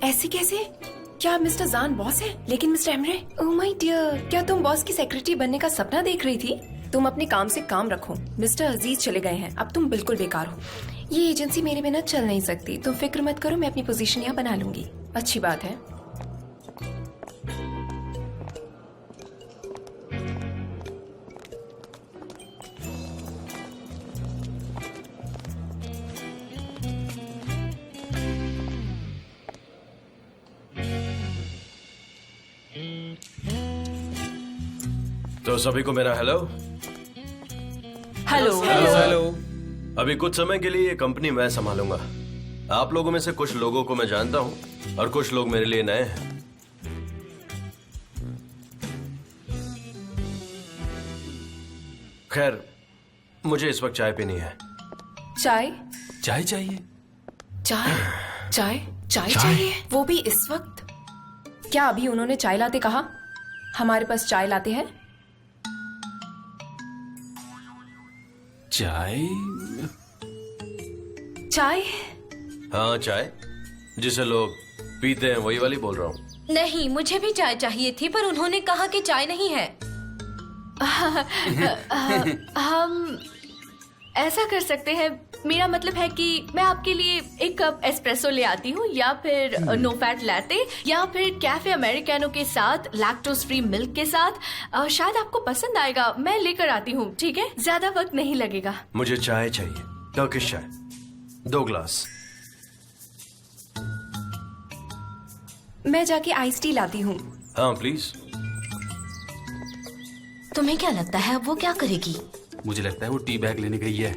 ऐसे कैसे? क्या मिस्टर जान बॉस है? लेकिन mister Emre, oh my dear, क्या तुम बॉस की सेक्रेटरी बनने का सपना देख रही थी? तुम अपने काम से काम रखो। मिस्टर अजीज चले गए हैं, अब तुम बिल्कुल बेकार हो। ये एजेंसी मेरे बिना चल नहीं सकती। तुम फिक्र मत करो, मैं अपनी पोजीशन यहाँ बना लूंगी। अच्छी बात है। तो सभी को मेरा हेलो। हेलो। हेलो। अभी कुछ समय के लिए ये कंपनी मैं संभालूंगा। आप लोगों में से कुछ लोगों को मैं जानता हूं और कुछ लोग मेरे लिए नए हैं। खैर, मुझे इस वक्त चाय पीनी है। चाय? चाय चाहिए? चाय चाय चाय चाहिए, वो भी इस वक्त? क्या अभी उन्होंने चाय लाते कहा? हमारे पास चाय लाते हैं। चाय? चाय? हाँ, चाय जिसे लोग पीते हैं वही वाली बोल रहा हूँ। नहीं, मुझे भी चाय चाहिए थी, पर उन्होंने कहा कि चाय नहीं है। हम ऐसा कर सकते हैं, मेरा मतलब है कि मैं आपके लिए एक कप एस्प्रेसो ले आती हूँ, या फिर नो फैट लैटे, या फिर कैफे अमेरिकानो के साथ लैक्टोज फ्री मिल्क के साथ। शायद आपको पसंद आएगा। मैं लेकर आती हूँ, ठीक है? ज्यादा वक्त नहीं लगेगा। मुझे चाय चाहिए, टर्किश चाय, 2 ग्लास। मैं जाके आइस टी लाती हूँ। हाँ प्लीज। तुम्हें क्या लगता है अब वो क्या करेगी? मुझे लगता है वो टी बैग लेने गई है।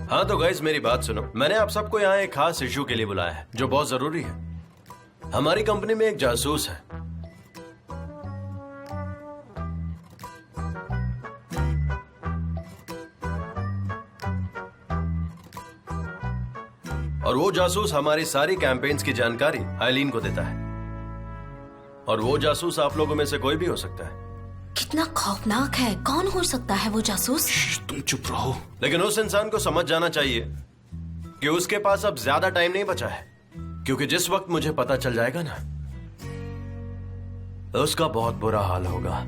हाँ तो गाइस, मेरी बात सुनो। मैंने आप सबको यहाँ एक खास इशू के लिए बुलाया है जो बहुत जरूरी है। हमारी कंपनी में एक जासूस है। और वो जासूस हमारी सारी कैंपेन्स की जानकारी आइलीन को देता है। और वो जासूस आप लोगों में से कोई भी हो सकता है। कितना खौफनाक है। कौन हो सकता है वो जासूस? तुम चुप रहो। लेकिन उस इंसान को समझ जाना चाहिए कि उसके पास अब ज्यादा टाइम नहीं बचा है, क्योंकि जिस वक्त मुझे पता चल जाएगा ना, उसका बहुत बुरा हाल होगा।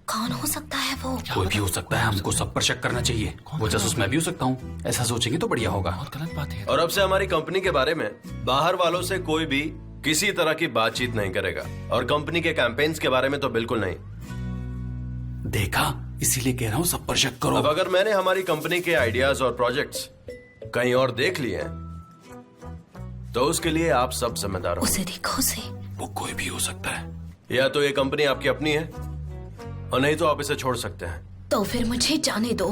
कौन हो सकता है वो? कोई भी हो सकता है, हमको सब पर शक करना चाहिए। वो जासूस मैं भी हो सकता हूँ। ऐसा सोचेंगे तो बढ़िया होगा। बहुत गलत बात है। और अब से हमारी कंपनी के बारे में बाहर वालों से कोई भी किसी तरह की बातचीत नहीं करेगा, और कंपनी के कैंपेन्स के बारे में तो बिल्कुल नहीं। देखा, इसीलिए कह रहा हूँ सब पर शक करो। अब अगर मैंने हमारी कंपनी के आइडियाज और प्रोजेक्ट्स कहीं और देख लिए हैं, तो उसके लिए आप सब जिम्मेदार हो। उसे देखो, उसे। वो कोई भी हो सकता है। या तो ये कंपनी आपकी अपनी है, और नहीं तो आप इसे छोड़ सकते हैं। तो फिर मुझे जाने दो।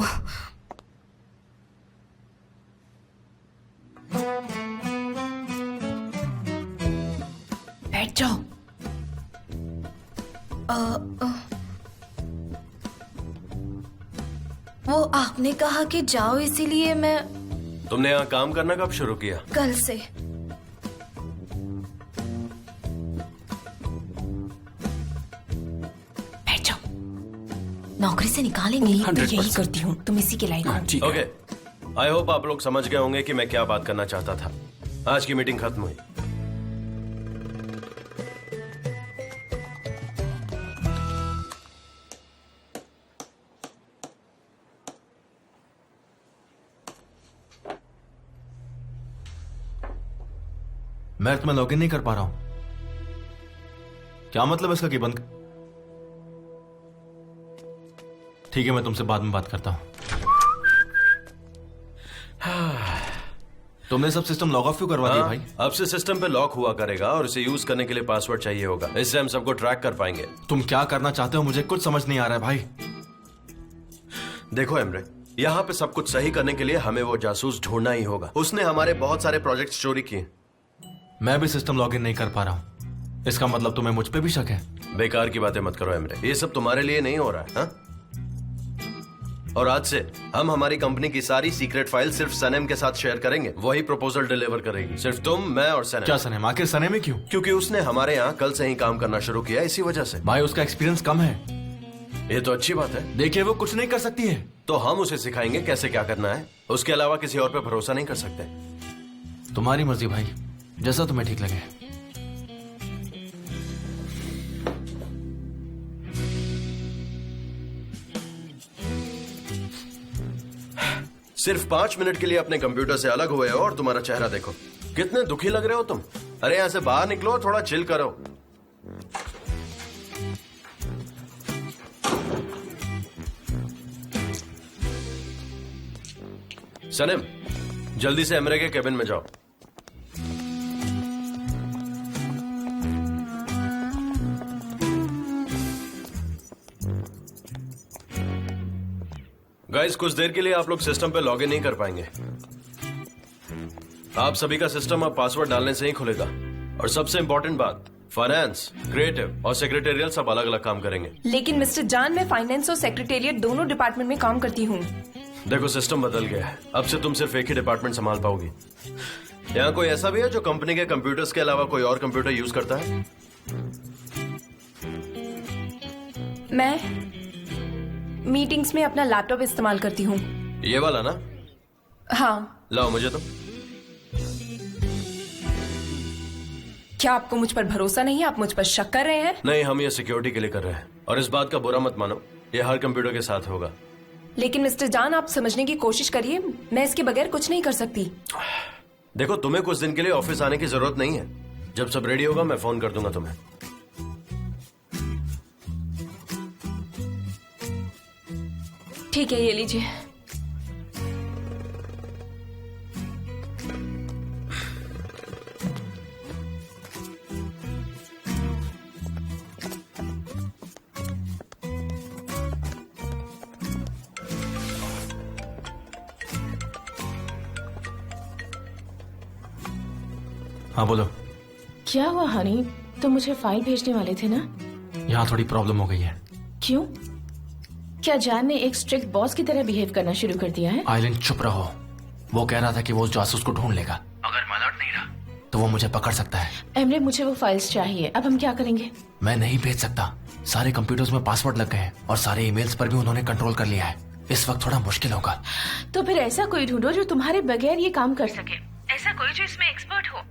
बैठ जाओ। वो आपने कहा कि जाओ, इसीलिए मैं तुमने यहाँ काम करना कब शुरू किया? कल से। बैठ जाओ। नौकरी से निकालेंगे। तो यही करती हूँ, तुम इसी के लायक हो। ठीक है। ओके, आई होप आप लोग समझ गए होंगे कि मैं क्या बात करना चाहता था। आज की मीटिंग खत्म हुई। मैं तुम्हें लॉगिन नहीं कर पा रहा हूं। क्या मतलब इसका कि बंद? ठीक है, मैं तुमसे बाद में बात करता हूं। तुमने सब सिस्टम लॉग ऑफ क्यों करवा दिया भाई? अब से सिस्टम पे लॉक हुआ करेगा और इसे यूज करने के लिए पासवर्ड चाहिए होगा। इससे हम सबको ट्रैक कर पाएंगे। तुम क्या करना चाहते हो मुझे कुछ समझ नहीं आ रहा है भाई। देखो एमरे, यहाँ पे सब कुछ सही करने के लिए हमें वो जासूस ढूंढना ही होगा। उसने हमारे बहुत सारे प्रोजेक्ट चोरी किए। मैं भी सिस्टम लॉगिन नहीं कर पा रहा हूं। इसका मतलब तुम्हें मुझ पे भी शक है? बेकार की बातें मत करो एमरे, ये सब तुम्हारे लिए नहीं हो रहा है। हाँ? और आज से हम हमारी कंपनी की सारी सीक्रेट फाइल सिर्फ सनम के साथ शेयर करेंगे। वही प्रपोजल डिलीवर करेगी, सिर्फ तुम, मैं और सनम। क्या सनेम? आखिर सनेम ही क्यों? क्योंकि उसने हमारे यहाँ कल से ही काम करना शुरू किया, इसी वजह से। भाई उसका एक्सपीरियंस कम है। ये तो अच्छी बात है। देखिए वो कुछ नहीं कर सकती है। तो हम उसे सिखाएंगे कैसे क्या करना है। उसके अलावा किसी और पे भरोसा नहीं कर सकते। तुम्हारी मर्जी भाई, जैसा तुम्हें ठीक लगे। सिर्फ 5 मिनट के लिए अपने कंप्यूटर से अलग हुए हो और तुम्हारा चेहरा देखो, कितने दुखी लग रहे हो तुम। अरे यहां से बाहर निकलो, थोड़ा चिल करो। सनम, जल्दी से एमरे के केबिन में जाओ। गाइस, कुछ देर के लिए आप लोग सिस्टम पे लॉगिन नहीं कर पाएंगे। आप सभी का सिस्टम अब पासवर्ड डालने से ही खुलेगा। और सबसे इंपॉर्टेंट बात, फाइनेंस, क्रिएटिव और सेक्रेटेरियल सब अलग अलग काम करेंगे। लेकिन मिस्टर जान, मैं फाइनेंस और सेक्रेटेरिएट दोनों डिपार्टमेंट में काम करती हूँ। देखो, सिस्टम बदल गया है। अब से तुम सिर्फ एक ही डिपार्टमेंट संभाल पाओगी। यहाँ कोई ऐसा भी है जो कंपनी के कंप्यूटर्स के अलावा कोई और कंप्यूटर यूज करता है? मैं मीटिंग्स में अपना लैपटॉप इस्तेमाल करती हूँ। ये वाला ना? हाँ। लाओ मुझे तो। क्या आपको मुझ पर भरोसा नहीं है? आप मुझ पर शक कर रहे हैं? नहीं, हम ये सिक्योरिटी के लिए कर रहे हैं। और इस बात का बुरा मत मानो, ये हर कंप्यूटर के साथ होगा। लेकिन मिस्टर जान, आप समझने की कोशिश करिए, मैं इसके बगैर कुछ नहीं कर सकती। देखो, तुम्हें कुछ दिन के लिए ऑफिस आने की जरूरत नहीं है। जब सब रेडी होगा मैं फोन कर दूंगा तुम्हें। ठीक है, ये लीजिए। हाँ बोलो। क्या हुआ हनी, तुम मुझे फाइल भेजने वाले थे ना? यहाँ थोड़ी प्रॉब्लम हो गई है। क्यों? क्या जान ने एक स्ट्रिक्ट बॉस की तरह बिहेव करना शुरू कर दिया है? आइलैंड चुप रहो। वो कह रहा था कि वो उस जासूस को ढूंढ लेगा। अगर मैं अलर्ट नहीं रहा तो वो मुझे पकड़ सकता है। एमरे, मुझे वो फाइल्स चाहिए। अब हम क्या करेंगे? मैं नहीं भेज सकता। सारे कंप्यूटर्स में पासवर्ड लग गए हैं और सारे ईमेल्स पर भी उन्होंने कंट्रोल कर लिया है। इस वक्त थोड़ा मुश्किल होगा। तो फिर ऐसा कोई ढूंढो जो तुम्हारे बगैर ये काम कर सके। ऐसा कोई जो इसमें एक्सपर्ट हो।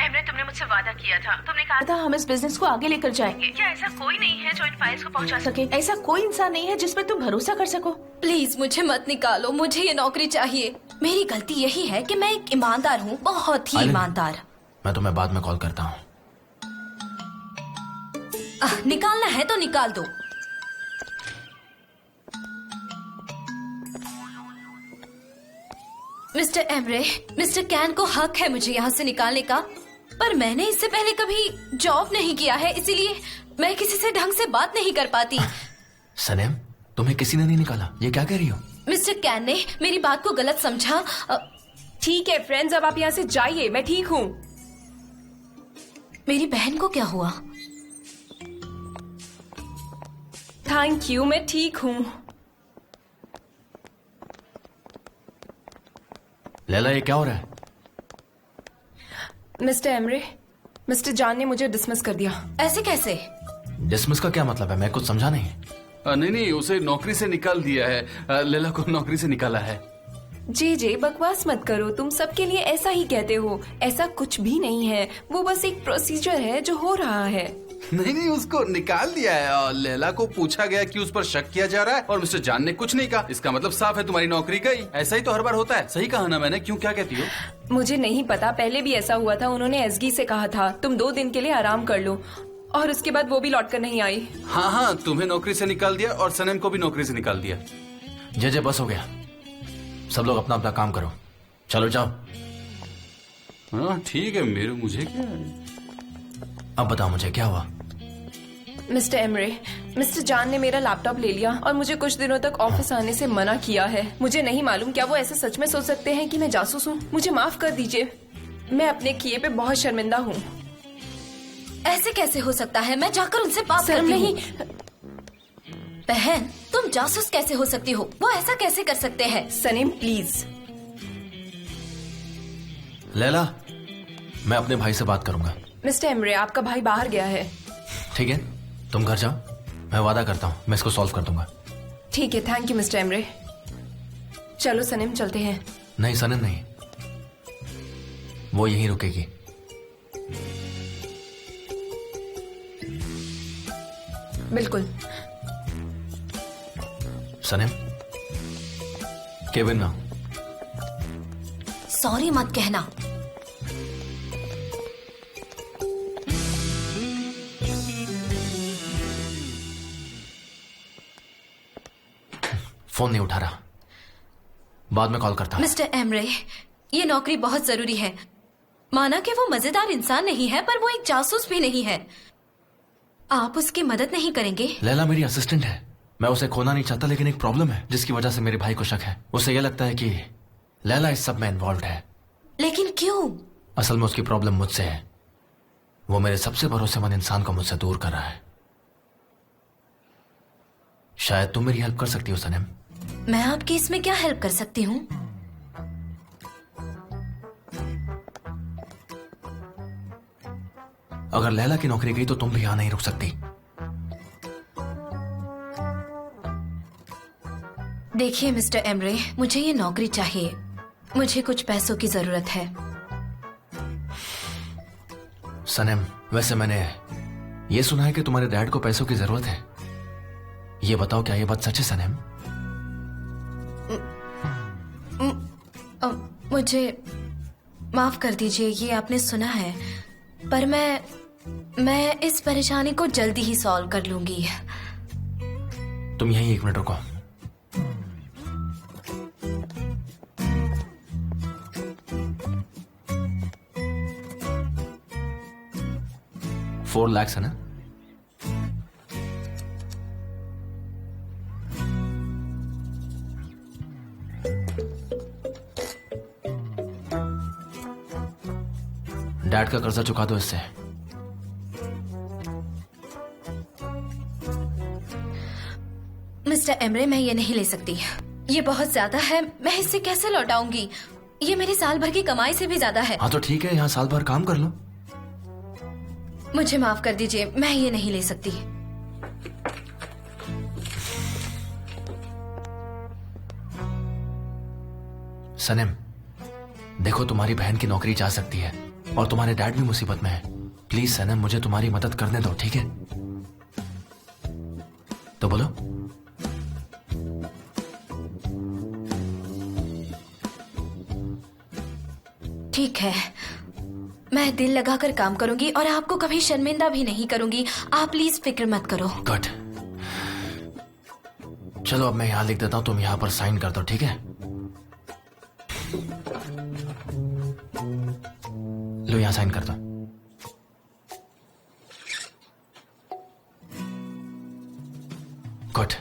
एमरे, तुमने मुझसे वादा किया था, तुमने कहा था हम इस बिजनेस को आगे लेकर जाएंगे। क्या ऐसा कोई नहीं है जो इन फाइल्स को पहुंचा सके? ऐसा कोई इंसान नहीं है जिस पर तुम भरोसा कर सको? प्लीज मुझे मत निकालो, मुझे ये नौकरी चाहिए। मेरी गलती यही है कि मैं एक ईमानदार हूँ, बहुत ही ईमानदार। मैं तुम्हें बाद में कॉल करता हूँ। निकालना है तो निकाल दो। मिस्टर एमरे, मिस्टर कैन को हक है मुझे यहाँ से निकालने का, पर मैंने इससे पहले कभी जॉब नहीं किया है, इसीलिए मैं किसी से ढंग से बात नहीं कर पाती। सनेम, तुम्हें किसी ने नहीं निकाला, ये क्या कह रही हो? मिस्टर कैन ने मेरी बात को गलत समझा। ठीक है फ्रेंड्स, अब आप यहाँ से जाइए, मैं ठीक हूँ। मेरी बहन को क्या हुआ? थैंक यू, मैं ठीक हूँ। लैला, ये क्या हो रहा है? मिस्टर एमरे, मिस्टर जान ने मुझे डिसमिस कर दिया। ऐसे कैसे? डिसमिस का क्या मतलब है? मैं कुछ समझा नहीं। नहीं, उसे नौकरी से निकाल दिया है। लैला को नौकरी से निकाला है। जे बकवास मत करो, तुम सबके लिए ऐसा ही कहते हो। ऐसा कुछ भी नहीं है, वो बस एक प्रोसीजर है जो हो रहा है। नहीं, उसको निकाल दिया है। और लैला को पूछा गया कि उस पर शक किया जा रहा है और मिस्टर जान ने कुछ नहीं कहा। इसका मतलब साफ है तुम्हारी नौकरी गई। ऐसा ही तो हर बार होता है। सही कहा ना मैंने? क्यों, क्या कहती हो? मुझे नहीं पता, पहले भी ऐसा हुआ था। उन्होंने एसगी से कहा था तुम 2 दिन के लिए आराम कर लो, और उसके बाद वो भी लौट कर नहीं आई। हाँ, तुम्हें नौकरी से निकाल दिया और सनम को भी नौकरी से निकाल दिया। जे बस हो गया। सब लोग अपना अपना काम करो, चलो जाओ। हाँ ठीक है, मुझे क्या है? अब बताओ मुझे क्या हुआ? मिस्टर एमरे, मिस्टर जान ने मेरा लैपटॉप ले लिया और मुझे कुछ दिनों तक ऑफिस आने से मना किया है। मुझे नहीं मालूम क्या वो ऐसा सच में सोच सकते हैं कि मैं जासूस हूँ। मुझे माफ कर दीजिए, मैं अपने किए पे बहुत शर्मिंदा हूँ। ऐसे कैसे हो सकता है? मैं जाकर उनसे बात शर्म करती नहीं। हूँ। बहन, तुम जासूस कैसे हो सकती हो? वो ऐसा कैसे कर सकते हैं? सनीम प्लीज। लैला, मैं अपने भाई से बात करूंगा। मिस्टर एमरे, आपका भाई बाहर गया है। ठीक है, तुम घर जाओ, मैं वादा करता हूँ मैं इसको सॉल्व कर दूंगा। ठीक है, थैंक यू मिस्टर एमरे। चलो सनीम, चलते हैं। नहीं सनम नहीं, वो यहीं रुकेगी। बिल्कुल। सनम, केविन ना। सॉरी मत कहना। फोन नहीं उठा रहा, बाद में कॉल करता हूं। मिस्टर एमरे, ये नौकरी बहुत जरूरी है। माना कि वो मजेदार इंसान नहीं है, पर वो एक जासूस भी नहीं है। आप उसकी मदद नहीं करेंगे? लैला मेरी असिस्टेंट है, मैं उसे खोना नहीं चाहता, लेकिन एक प्रॉब्लम है जिसकी वजह से मेरे भाई को शक है। उसे यह लगता है कि लैला इस सब में इन्वॉल्व है। लेकिन क्यों? असल में उसकी प्रॉब्लम मुझसे है। वो मेरे सबसे भरोसेमंद इंसान को मुझसे दूर कर रहा है। शायद तुम मेरी हेल्प कर सकती हो सनम। मैं आपकी इसमें क्या हेल्प कर सकती हूँ? अगर लैला की नौकरी गई तो तुम भी यहां नहीं रुक सकती। देखिए मिस्टर एमरे, मुझे ये नौकरी चाहिए। मुझे कुछ पैसों की जरूरत है। सनम, वैसे मैंने ये सुना है कि तुम्हारे डैड को पैसों की जरूरत है। ये बताओ, क्या ये बात सच है सनम? मुझे माफ कर दीजिए, ये आपने सुना है, पर मैं इस परेशानी को जल्दी ही सॉल्व कर लूंगी। तुम यहीं 1 मिनट रुको। $4 लाख है ना? डैड का कर्जा चुका दो इससे। मिस्टर एमरे, मैं ये नहीं ले सकती। ये बहुत ज्यादा है, मैं इससे कैसे लौटाऊंगी? ये मेरी साल भर की कमाई से भी ज्यादा है। हाँ तो ठीक है, यहाँ साल भर काम कर लो। मुझे माफ कर दीजिए, मैं ये नहीं ले सकती। सनम, देखो तुम्हारी बहन की नौकरी जा सकती है और तुम्हारे डैड भी मुसीबत में है। प्लीज सनम, मुझे तुम्हारी मदद करने दो, ठीक है? तो बोलो। ठीक है, मैं दिल लगाकर काम करूंगी और आपको कभी शर्मिंदा भी नहीं करूंगी। आप प्लीज फिक्र मत करो। गुड। चलो अब मैं यहां लिख देता हूं, तुम यहां पर साइन कर दो, ठीक है? लो, यहां साइन कर दो। गुड।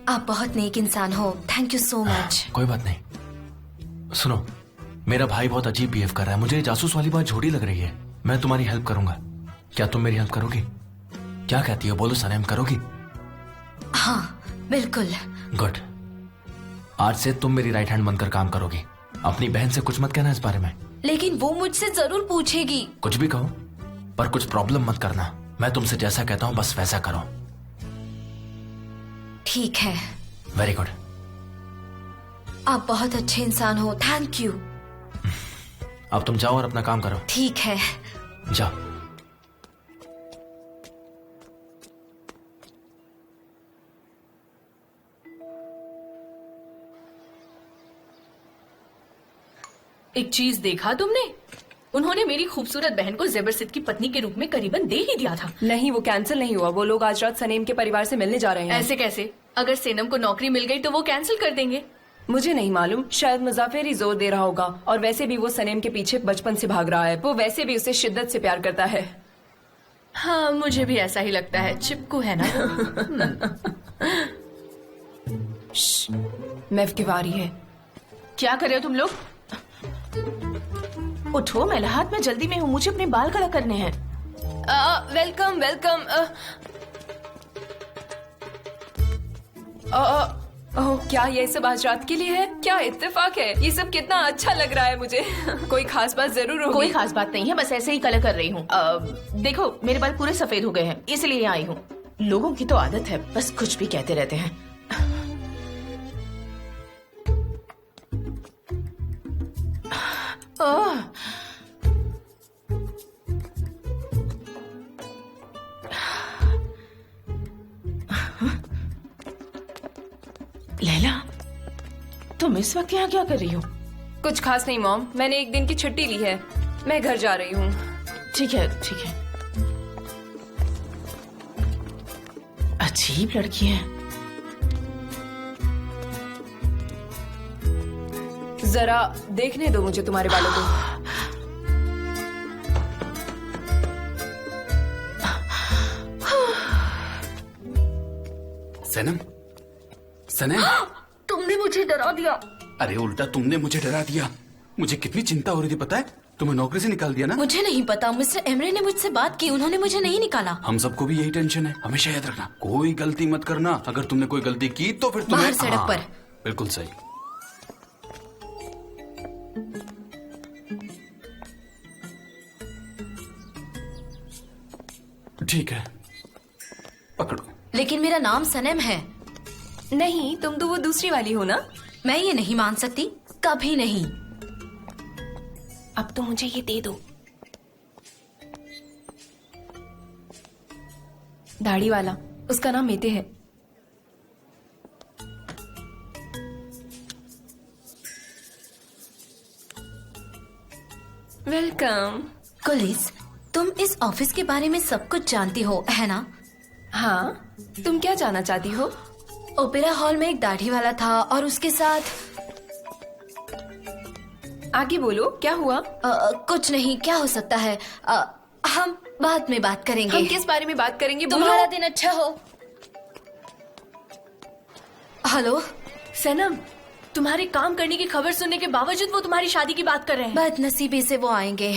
आप बहुत नेक इंसान हो। Thank you so much. कोई बात नहीं। सुनो, मेरा भाई बहुत अजीब बिहेव कर रहा है। मुझे जासूस वाली बात झूठी लग रही है। मैं तुम्हारी हेल्प करूंगा, क्या तुम मेरी हेल्प करोगी? क्या कहती हो, बोलो सनम, करोगी? हाँ बिल्कुल। गुड। आज से तुम मेरी राइट हैंड बनकर काम करोगी। अपनी बहन से कुछ मत कहना इस बारे में। लेकिन वो मुझसे जरूर पूछेगी। कुछ भी कहो, पर कुछ प्रॉब्लम मत करना। मैं तुमसे जैसा कहता हूं बस वैसा करो। ठीक है। Very good. आप बहुत अच्छे इंसान हो। Thank you. अब तुम जाओ और अपना काम करो। ठीक है। जाओ। एक चीज देखा तुमने? उन्होंने मेरी खूबसूरत बहन को ज़बरदस्त की पत्नी के रूप में करीबन दे ही दिया था। नहीं, वो कैंसिल नहीं हुआ। वो लोग आज रात सनीम के परिवार से मिलने जा रहे हैं। ऐसे कैसे? अगर सेनम को नौकरी मिल गई तो वो कैंसिल कर देंगे। मुझे नहीं मालूम, शायद मुजाफिर ही जोर दे रहा होगा। और वैसे भी वो सनीम के पीछे बचपन से भाग रहा है। वो वैसे भी उसे शिद्दत से प्यार करता है। हाँ, मुझे भी ऐसा ही लगता है। चिपकू है ना। मैफ की बारी है। क्या कर रहे हो तुम लोग? उठो, मैं हाथ में जल्दी में हूँ, मुझे अपने बाल खड़ा करने हैं। Welcome welcome. ओह, क्या ये सब आज रात के लिए है? क्या इत्तेफाक है। ये सब कितना अच्छा लग रहा है मुझे। कोई खास बात जरूर होगी। कोई खास बात नहीं है, बस ऐसे ही कलर कर रही हूँ। देखो मेरे बाल पूरे सफेद हो गए हैं, इसलिए आई हूँ। लोगों की तो आदत है, बस कुछ भी कहते रहते हैं। ओह, लैला, तुम इस वक्त यहाँ क्या कर रही हो? कुछ खास नहीं मॉम, मैंने एक दिन की छुट्टी ली है। मैं घर जा रही हूँ। ठीक है ठीक है। अजीब लड़की है। जरा देखने दो मुझे तुम्हारे बालों को। सनम, सनम, तुमने मुझे डरा दिया। अरे उल्टा तुमने मुझे डरा दिया। मुझे कितनी चिंता हो रही थी पता है? तुम्हें नौकरी से निकाल दिया ना? मुझे नहीं पता, मिस्टर एमरे ने मुझसे बात की, उन्होंने मुझे नहीं निकाला। हम सबको भी यही टेंशन है। हमेशा याद रखना, कोई गलती मत करना। अगर तुमने कोई गलती की तो फिर तुम्हें बाहर सड़क पर। बिल्कुल सही। ठीक है, पकड़ो। लेकिन मेरा नाम सनम है। नहीं, तुम तो वो दूसरी वाली हो ना? मैं ये नहीं मान सकती, कभी नहीं। अब तो मुझे ये दे दो। दाढ़ी वाला, उसका नाम मेते है। वेलकम। कुलिस, तुम इस ऑफिस के बारे में सब कुछ जानती हो, है ना? हाँ, तुम क्या जानना चाहती हो? ओपेरा हॉल में एक दाढ़ी वाला था और उसके साथ आगे बोलो, क्या हुआ? कुछ नहीं, क्या हो सकता है? हम बाद में बात करेंगे। हम किस बारे में बात करेंगे? तुम्हारा दिन अच्छा हो। हेलो सनम, तुम्हारे काम करने की खबर सुनने के बावजूद वो तुम्हारी शादी की बात कर रहे हैं। बदनसीबी से वो आएंगे।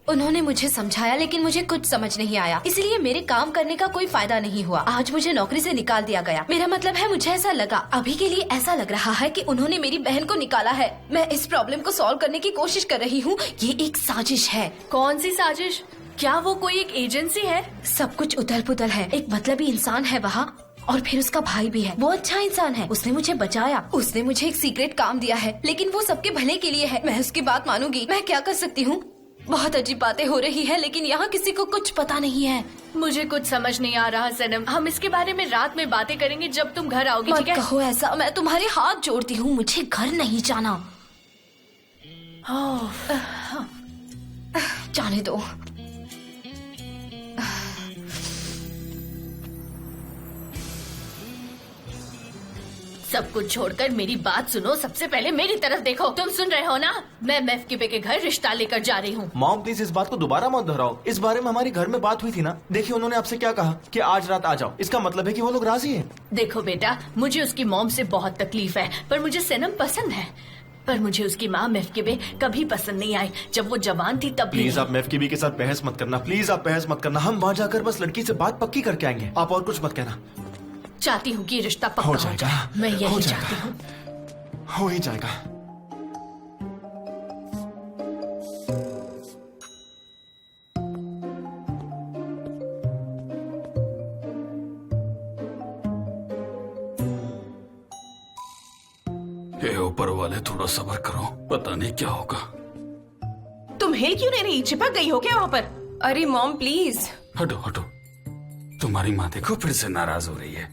उन्होंने मुझे समझाया लेकिन मुझे कुछ समझ नहीं आया, इसलिए मेरे काम करने का कोई फायदा नहीं हुआ। आज मुझे नौकरी से निकाल दिया गया। मेरा मतलब है, मुझे ऐसा लगा, अभी के लिए ऐसा लग रहा है कि उन्होंने मेरी बहन को निकाला है। मैं इस प्रॉब्लम को सॉल्व करने की कोशिश कर रही हूँ। ये एक साजिश है। कौन सी साजिश? क्या वो कोई एक एजेंसी है? सब कुछ उथल पुथल है। एक मतलबी इंसान है वहाँ, और फिर उसका भाई भी है। वो अच्छा इंसान है, उसने मुझे बचाया, उसने मुझे एक सीक्रेट काम दिया है, लेकिन वो सबके भले के लिए है। मैं उसकी बात मानूंगी। मैं क्या कर सकती हूँ? बहुत अजीब बातें हो रही है, लेकिन यहाँ किसी को कुछ पता नहीं है। मुझे कुछ समझ नहीं आ रहा सनम। हम इसके बारे में रात में बातें करेंगे जब तुम घर आओगी, मत ठीक है? कहो ऐसा, मैं तुम्हारे हाथ जोड़ती हूँ, मुझे घर नहीं जाना। जाने दो। सब कुछ छोड़कर मेरी बात सुनो। सबसे पहले मेरी तरफ देखो। तुम सुन रहे हो ना? मैं मेफकिबे के घर रिश्ता लेकर जा रही हूँ। मॉम प्लीज इस बात को दोबारा मत दोहराओ। इस बारे में हमारी घर में बात हुई थी ना। देखिए उन्होंने आपसे क्या कहा कि आज रात आ जाओ। इसका मतलब है कि वो लोग राजी हैं। देखो बेटा, मुझे उसकी मॉम से बहुत तकलीफ है, पर मुझे सनम पसंद है। पर मुझे उसकी माँ मेफकिबे कभी पसंद नहीं आई। जब वो जवान थी तब भी प्लीज नहीं। आप मेफकीबी के साथ बहस मत करना। प्लीज आप बहस मत करना। हम वहाँ जाकर बस लड़की से बात पक्की करके आएंगे। आप और कुछ मत कहना। चाहती हूँ कि ये रिश्ता पक्का हो हो जाएगा। जाए। मैं हो यही जाएगा। चाहती हूँ। हो ही जाएगा। हे ऊपर वाले, थोड़ा सब्र करो, पता नहीं क्या होगा। तुम हिल क्यों नहीं रही? चिपक गई हो क्या वहाँ पर? अरे मॉम प्लीज। हटो हटो। तुम्हारी माँ देखो फिर से नाराज हो रही है।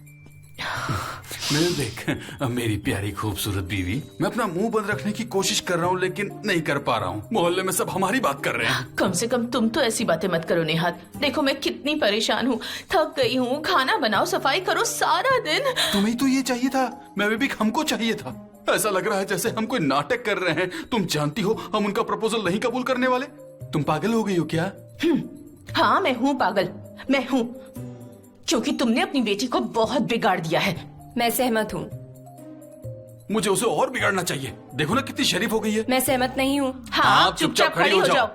मैं देख, मेरी प्यारी खूबसूरत बीवी, मैं अपना मुंह बंद रखने की कोशिश कर रहा हूँ लेकिन नहीं कर पा रहा हूँ। मोहल्ले में सब हमारी बात कर रहे हैं। कम से कम तुम तो ऐसी बातें मत करो निहाद। देखो मैं कितनी परेशान हूँ, थक गई हूँ। खाना बनाओ, सफाई करो सारा दिन। तुम्हें तो ये चाहिए था, मैं भी हमको चाहिए था। ऐसा लग रहा है जैसे हम कोई नाटक कर रहे हैं। तुम जानती हो हम उनका प्रपोजल नहीं कबूल करने वाले। तुम पागल हो गई हो क्या? हाँ मैं हूँ पागल, मैं हूँ, क्योंकि तुमने अपनी बेटी को बहुत बिगाड़ दिया है। मैं सहमत हूँ। मुझे उसे और बिगाड़ना चाहिए। देखो ना कितनी शरीफ हो गई है। मैं सहमत नहीं हूँ। हाँ आप चुपचाप खड़ी हो जाओ।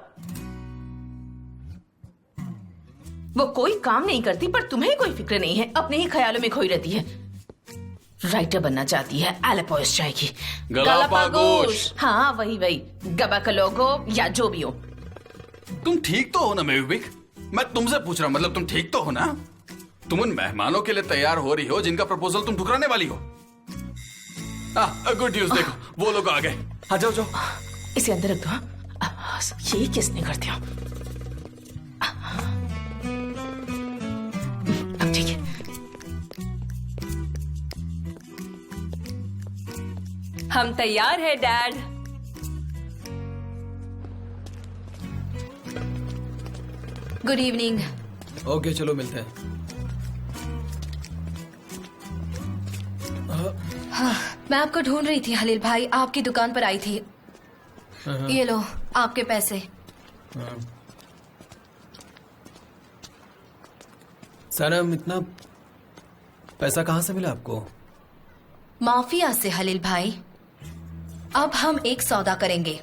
वो कोई काम नहीं करती, पर तुम्हें कोई फिक्र नहीं है, अपने ही ख्यालों में खोई रहती है। राइटर बनना चाहती है, एलेपोस जाएगी। गलापागोस। हाँ वही गबाकलोगो या जो भी हो। तुम ठीक तो हो ना मेविक? मैं तुमसे पूछ रहा हूँ, मतलब तुम ठीक तो हो ना? तुम उन मेहमानों के लिए तैयार हो रही हो जिनका प्रपोजल तुम ठुकराने वाली हो? गुड न्यूज, देखो वो लोग आ गए। हाँ जाओ जाओ। इसे अंदर रख दो। ये किसने कर दिया? अब ठीक है। हम तैयार हैं डैड। Good evening. ओके चलो मिलते हैं। हाँ, मैं आपको ढूंढ रही थी हलील भाई, आपकी दुकान पर आई थी। ये लो आपके पैसे। सनम, इतना पैसा कहाँ से मिला आपको? माफिया से हलील भाई। अब हम एक सौदा करेंगे।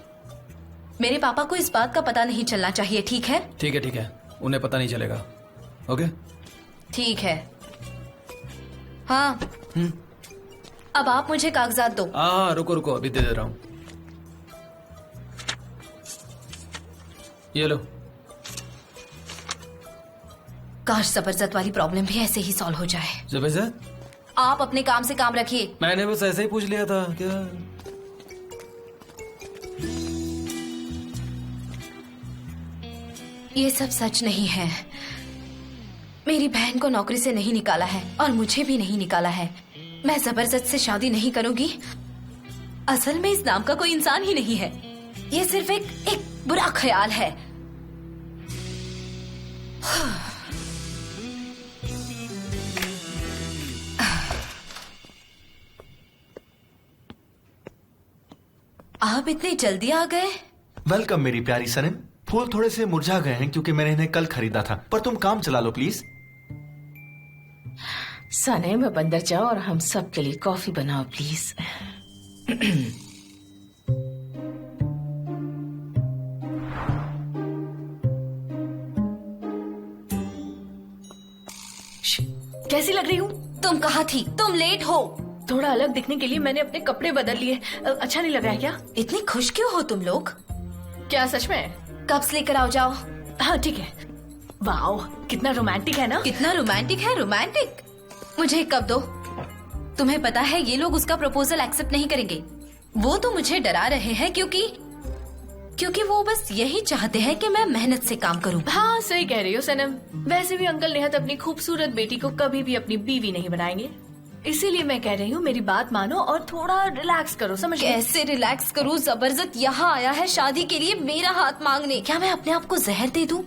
मेरे पापा को इस बात का पता नहीं चलना चाहिए, ठीक है? ठीक है, उन्हें पता नहीं चलेगा। ओके ठीक है। हाँ अब आप मुझे कागजात दो। हाँ रुको अभी दे रहा हूँ। ये लो। काश जबरदस्त वाली प्रॉब्लम भी ऐसे ही सॉल्व हो जाए। जबरदस्त? आप अपने काम से काम रखिए। मैंने बस ऐसे ही पूछ लिया था क्या? ये सब सच नहीं है। मेरी बहन को नौकरी से नहीं निकाला है और मुझे भी नहीं निकाला है। मैं जबरदस्त से शादी नहीं करूंगी। असल में इस नाम का कोई इंसान ही नहीं है। ये सिर्फ एक बुरा ख्याल है। आप इतने जल्दी आ गए? वेलकम मेरी प्यारी सनम। फूल थोड़े से मुरझा गए हैं क्योंकि मैंने इन्हें कल खरीदा था, पर तुम काम चला लो प्लीज। सनेम, अब अंदर जाओ और हम सब के लिए कॉफी बनाओ प्लीज। कैसी लग रही हूँ? तुम कहाँ थी? तुम लेट हो। थोड़ा अलग दिखने के लिए मैंने अपने कपड़े बदल लिए। अच्छा नहीं लग रहा है क्या? इतनी खुश क्यों हो तुम लोग? क्या सच में? कप्स लेकर आओ जाओ। हाँ ठीक है। वाओ कितना रोमांटिक है ना? कितना रोमांटिक है? रोमांटिक? मुझे एक कप दो। तुम्हें पता है ये लोग उसका प्रपोजल एक्सेप्ट नहीं करेंगे। वो तो मुझे डरा रहे हैं क्योंकि वो बस यही चाहते हैं कि मैं मेहनत से काम करूं। हाँ सही कह रही हो सनम। वैसे भी अंकल नेहत अपनी खूबसूरत बेटी को कभी भी अपनी बीवी नहीं बनाएंगे। इसीलिए मैं कह रही हूँ मेरी बात मानो और थोड़ा रिलैक्स करो। समझ गए? कैसे रिलैक्स करूं? जबरदस्त यहाँ आया है शादी के लिए मेरा हाथ मांगने। क्या मैं अपने आप को जहर दे दूं?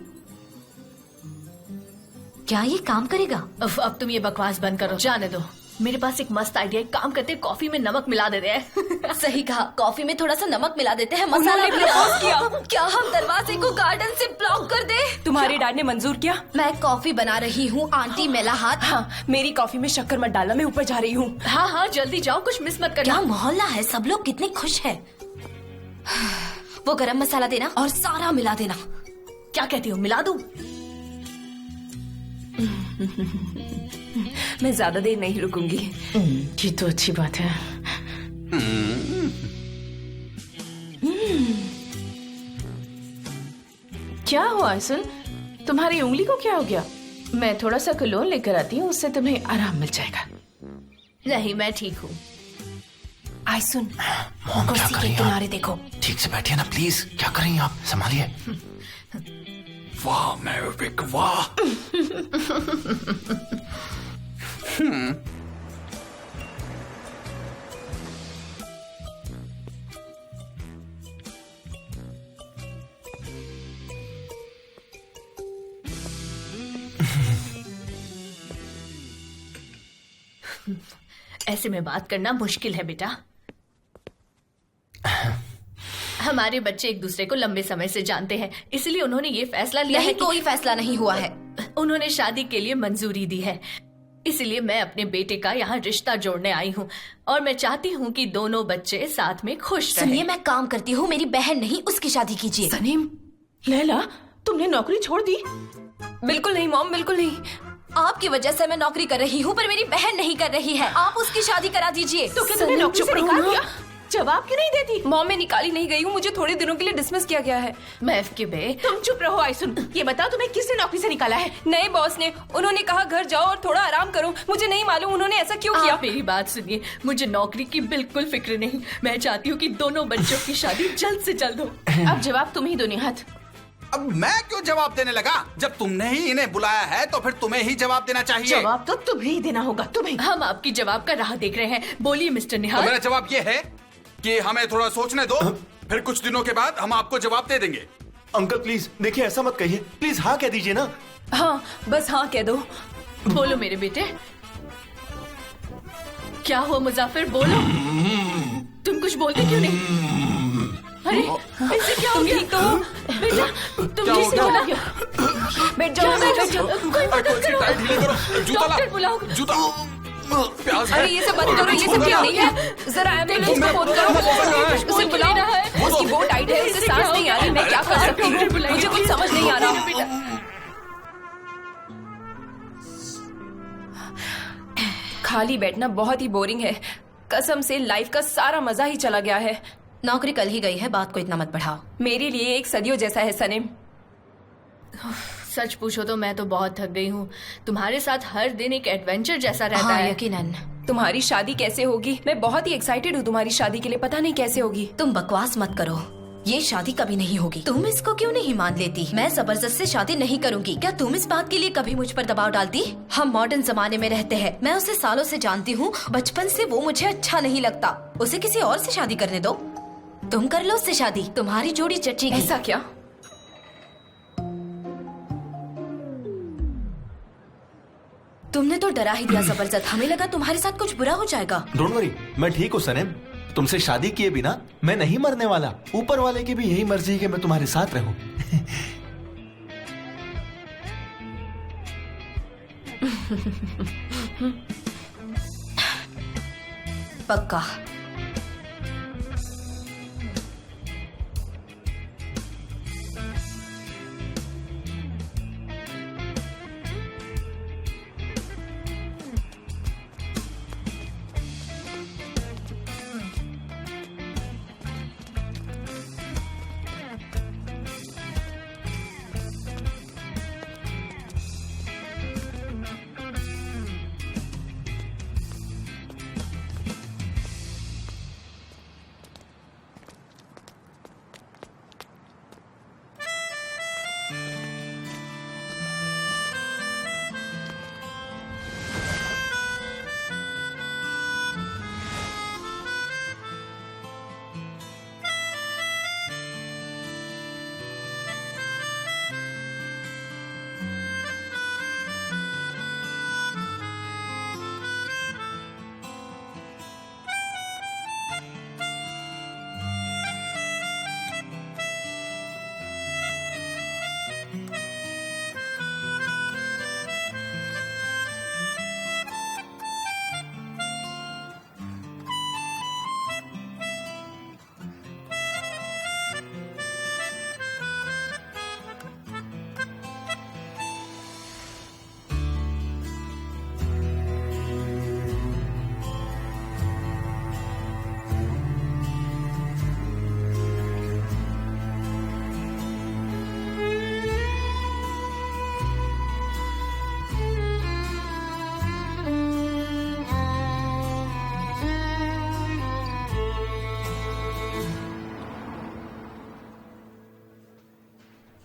क्या ये काम करेगा? अब तुम ये बकवास बंद करो, जाने दो। मेरे पास एक मस्त आइडिया। काम करते कॉफी में नमक मिला देते हैं। सही कहा, कॉफी में थोड़ा सा नमक मिला देते हैं, मसाला किया। क्या हम दरवाजे को गार्डन से ब्लॉक कर दे? तुम्हारे डैड ने मंजूर किया? मैं कॉफी बना रही हूँ आंटी मेला हाथ। हाँ मेरी कॉफी में शक्कर मत डालना, मैं ऊपर जा रही हूँ। हाँ जल्दी जाओ, कुछ मिस मत करना। क्या मोहल्ला है, सब लोग कितने खुश हैं। वो गरम मसाला देना और सारा मिला देना। क्या कहती हो, मिला दूं? मैं ज्यादा देर नहीं रुकूंगी। ये तो अच्छी बात है। क्या हुआ असल? तुम्हारी उंगली को क्या हो गया? मैं थोड़ा सा कोलोन लेकर आती हूँ, उससे तुम्हें आराम मिल जाएगा। नहीं मैं ठीक हूँ। आई सुन, मॉम क्या कुर्सी कर के रही हैं किनारे आप? देखो। ठीक से बैठिए ना प्लीज। क्या कर रही हैं आप? संभालिए। वाह मेविक वाह। ऐसे में बात करना मुश्किल है बेटा। हमारे बच्चे एक दूसरे को लंबे समय से जानते हैं, इसलिए उन्होंने ये फैसला लिया है नहीं, कि कोई फैसला नहीं हुआ है। उन्होंने शादी के लिए मंजूरी दी है। इसलिए मैं अपने बेटे का यहाँ रिश्ता जोड़ने आई हूँ और मैं चाहती हूँ कि दोनों बच्चे साथ में खुश रहें। सुनिए, मैं काम करती हूँ, मेरी बहन नहीं, उसकी शादी कीजिए। सनीम, लैला तुमने नौकरी छोड़ दी? बिल्कुल नहीं मॉम, बिल्कुल नहीं। आपकी वजह से मैं नौकरी कर रही हूँ पर मेरी बहन नहीं कर रही है। आप उसकी शादी करा दीजिए। तो क्या तुमने नौकरी से निकाल दिया? जवाब क्यों नहीं देती? मॉम, मैं निकाली नहीं गई हूँ, मुझे थोड़े दिनों के लिए डिसमिस किया गया है। मैफ के बे, तुम चुप रहो आइसुन। ये बताओ तुम्हें किसने नौकरी से निकाला है? नए बॉस ने। उन्होंने कहा घर जाओ और थोड़ा आराम करो। मुझे नहीं मालूम उन्होंने ऐसा क्यों किया। आप मेरी बात सुनिए, मुझे नौकरी की बिल्कुल फिक्र नहीं। मैं चाहती हूँ कि दोनों बच्चों की शादी जल्द से जल्द हो। अब जवाब तुम ही दो निहत। अब मैं क्यों जवाब देने लगा? जब तुमने ही इन्हें बुलाया है तो फिर तुम्हें ही जवाब देना चाहिए। जवाब तो तुम्हें ही देना होगा, तुम्हें। हम आपकी जवाब का राह देख रहे हैं। बोलिए मिस्टर तो निहाल। मेरा जवाब ये है कि हमें थोड़ा सोचने दो, फिर कुछ दिनों के बाद हम आपको जवाब दे देंगे। अंकल प्लीज देखिए, ऐसा मत कहिए, प्लीज हाँ कह दीजिए ना। हाँ, बस हाँ कह दो। बोलो मेरे बेटे, क्या हुआ मुजाफिर? बोलो, तुम कुछ बोलते क्यों नहीं? अरे इसे क्या हो गया? ठीक तो हो? बेटा, तुम क्या हो किसे गया? बुला? बैठ जाओ, बैठ जाओ। कोई मदद करो। टाइट ढीले करो, जूता ला, डॉक्टर बुलाओ। जूता। प्यास है। अरे ये सब बंद करो, ये सब क्या नहीं है। जरा एम्बुलेंस को फोन करो, उसे बुलाओ। उसकी बहुत टाइट है, उसे सांस नहीं आ रही। मैं क्या कर सकती हूँ? मुझे कुछ समझ नहीं आ रहा। खाली बैठना बहुत ही बोरिंग है। कसम से लाइफ का सारा मजा ही चला गया है। नौकरी कल ही गई है, बात को इतना मत बढ़ाओ। मेरे लिए एक सदियों जैसा है सनीम। सच पूछो तो मैं तो बहुत थक गई हूँ। तुम्हारे साथ हर दिन एक एडवेंचर जैसा रहता हाँ है। यकीनन। तुम्हारी शादी कैसे होगी? मैं बहुत ही एक्साइटेड हूँ तुम्हारी शादी के लिए। पता नहीं कैसे होगी। तुम बकवास मत करो, ये शादी कभी नहीं होगी। तुम इसको क्यों नहीं मान लेती? मैं जबरदस्त से शादी नहीं करूंगी। क्या तुम इस बात के लिए कभी मुझ पर दबाव डालती? हम मॉडर्न जमाने में रहते हैं। मैं उसे सालों से जानती हूँ, बचपन से वो मुझे अच्छा नहीं लगता। उसे किसी और से शादी करने दो। तुम कर लो उससे शादी, तुम्हारी जोड़ी जचेगी। ऐसा क्या? तुमने तो डरा ही दिया जबरदस्त। हमें लगा तुम्हारे साथ कुछ बुरा हो जाएगा। डोंट वरी, मैं ठीक हूँ सनेम। तुमसे शादी किए बिना मैं नहीं मरने वाला। ऊपर वाले की भी यही मर्जी है कि मैं तुम्हारे साथ रहूं। पक्का।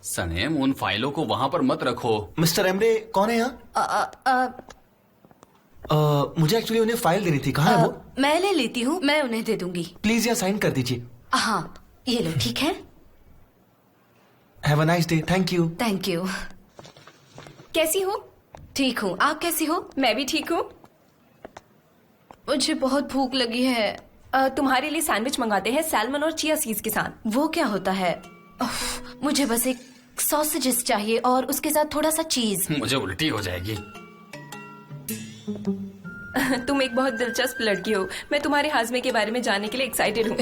सनेम, उन फाइलों को वहां पर मत रखो। मिस्टर एमरे कौन है यहाँ? मुझे एक्चुअली उन्हें फाइल देनी थी। कहाँ है वो? मैं ले लेती हूँ, मैं उन्हें दे दूंगी। प्लीज यहाँ साइन कर दीजिए। हाँ ये लो, ठीक है। Have a nice day. Thank you. Thank you. कैसी हो? ठीक हूँ, आप कैसी हो? मैं भी ठीक हूँ। मुझे बहुत भूख लगी है। तुम्हारे लिए सैंडविच मंगाते हैं, सैल्मन और चिया सीड्स के साथ। वो क्या होता है? मुझे बस एक सॉसेजेस चाहिए और उसके साथ थोड़ा सा चीज। मुझे उल्टी हो जाएगी। तुम एक बहुत दिलचस्प लड़की हो। मैं तुम्हारे हाजमे के बारे में जानने के लिए एक्साइटेड हूँ।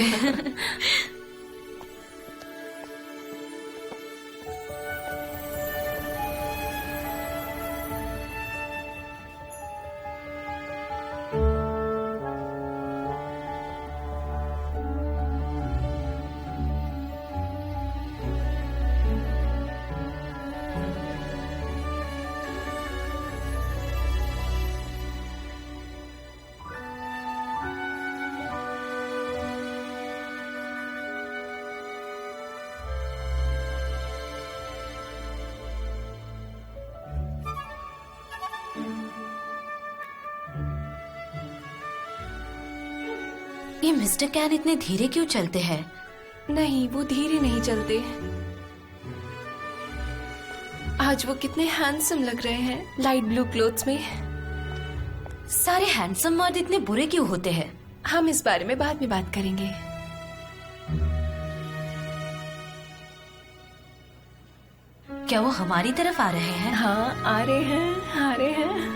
ये मिस्टर कैन इतने धीरे क्यों चलते हैं? नहीं, वो धीरे नहीं चलते। आज वो कितने हैंडसम लग रहे हैं लाइट ब्लू क्लोथ्स में। सारे हैंडसम मर्द इतने बुरे क्यों होते हैं? हम इस बारे में बाद में बात करेंगे। क्या वो हमारी तरफ आ रहे हैं? हाँ, आ रहे हैं, आ रहे हैं।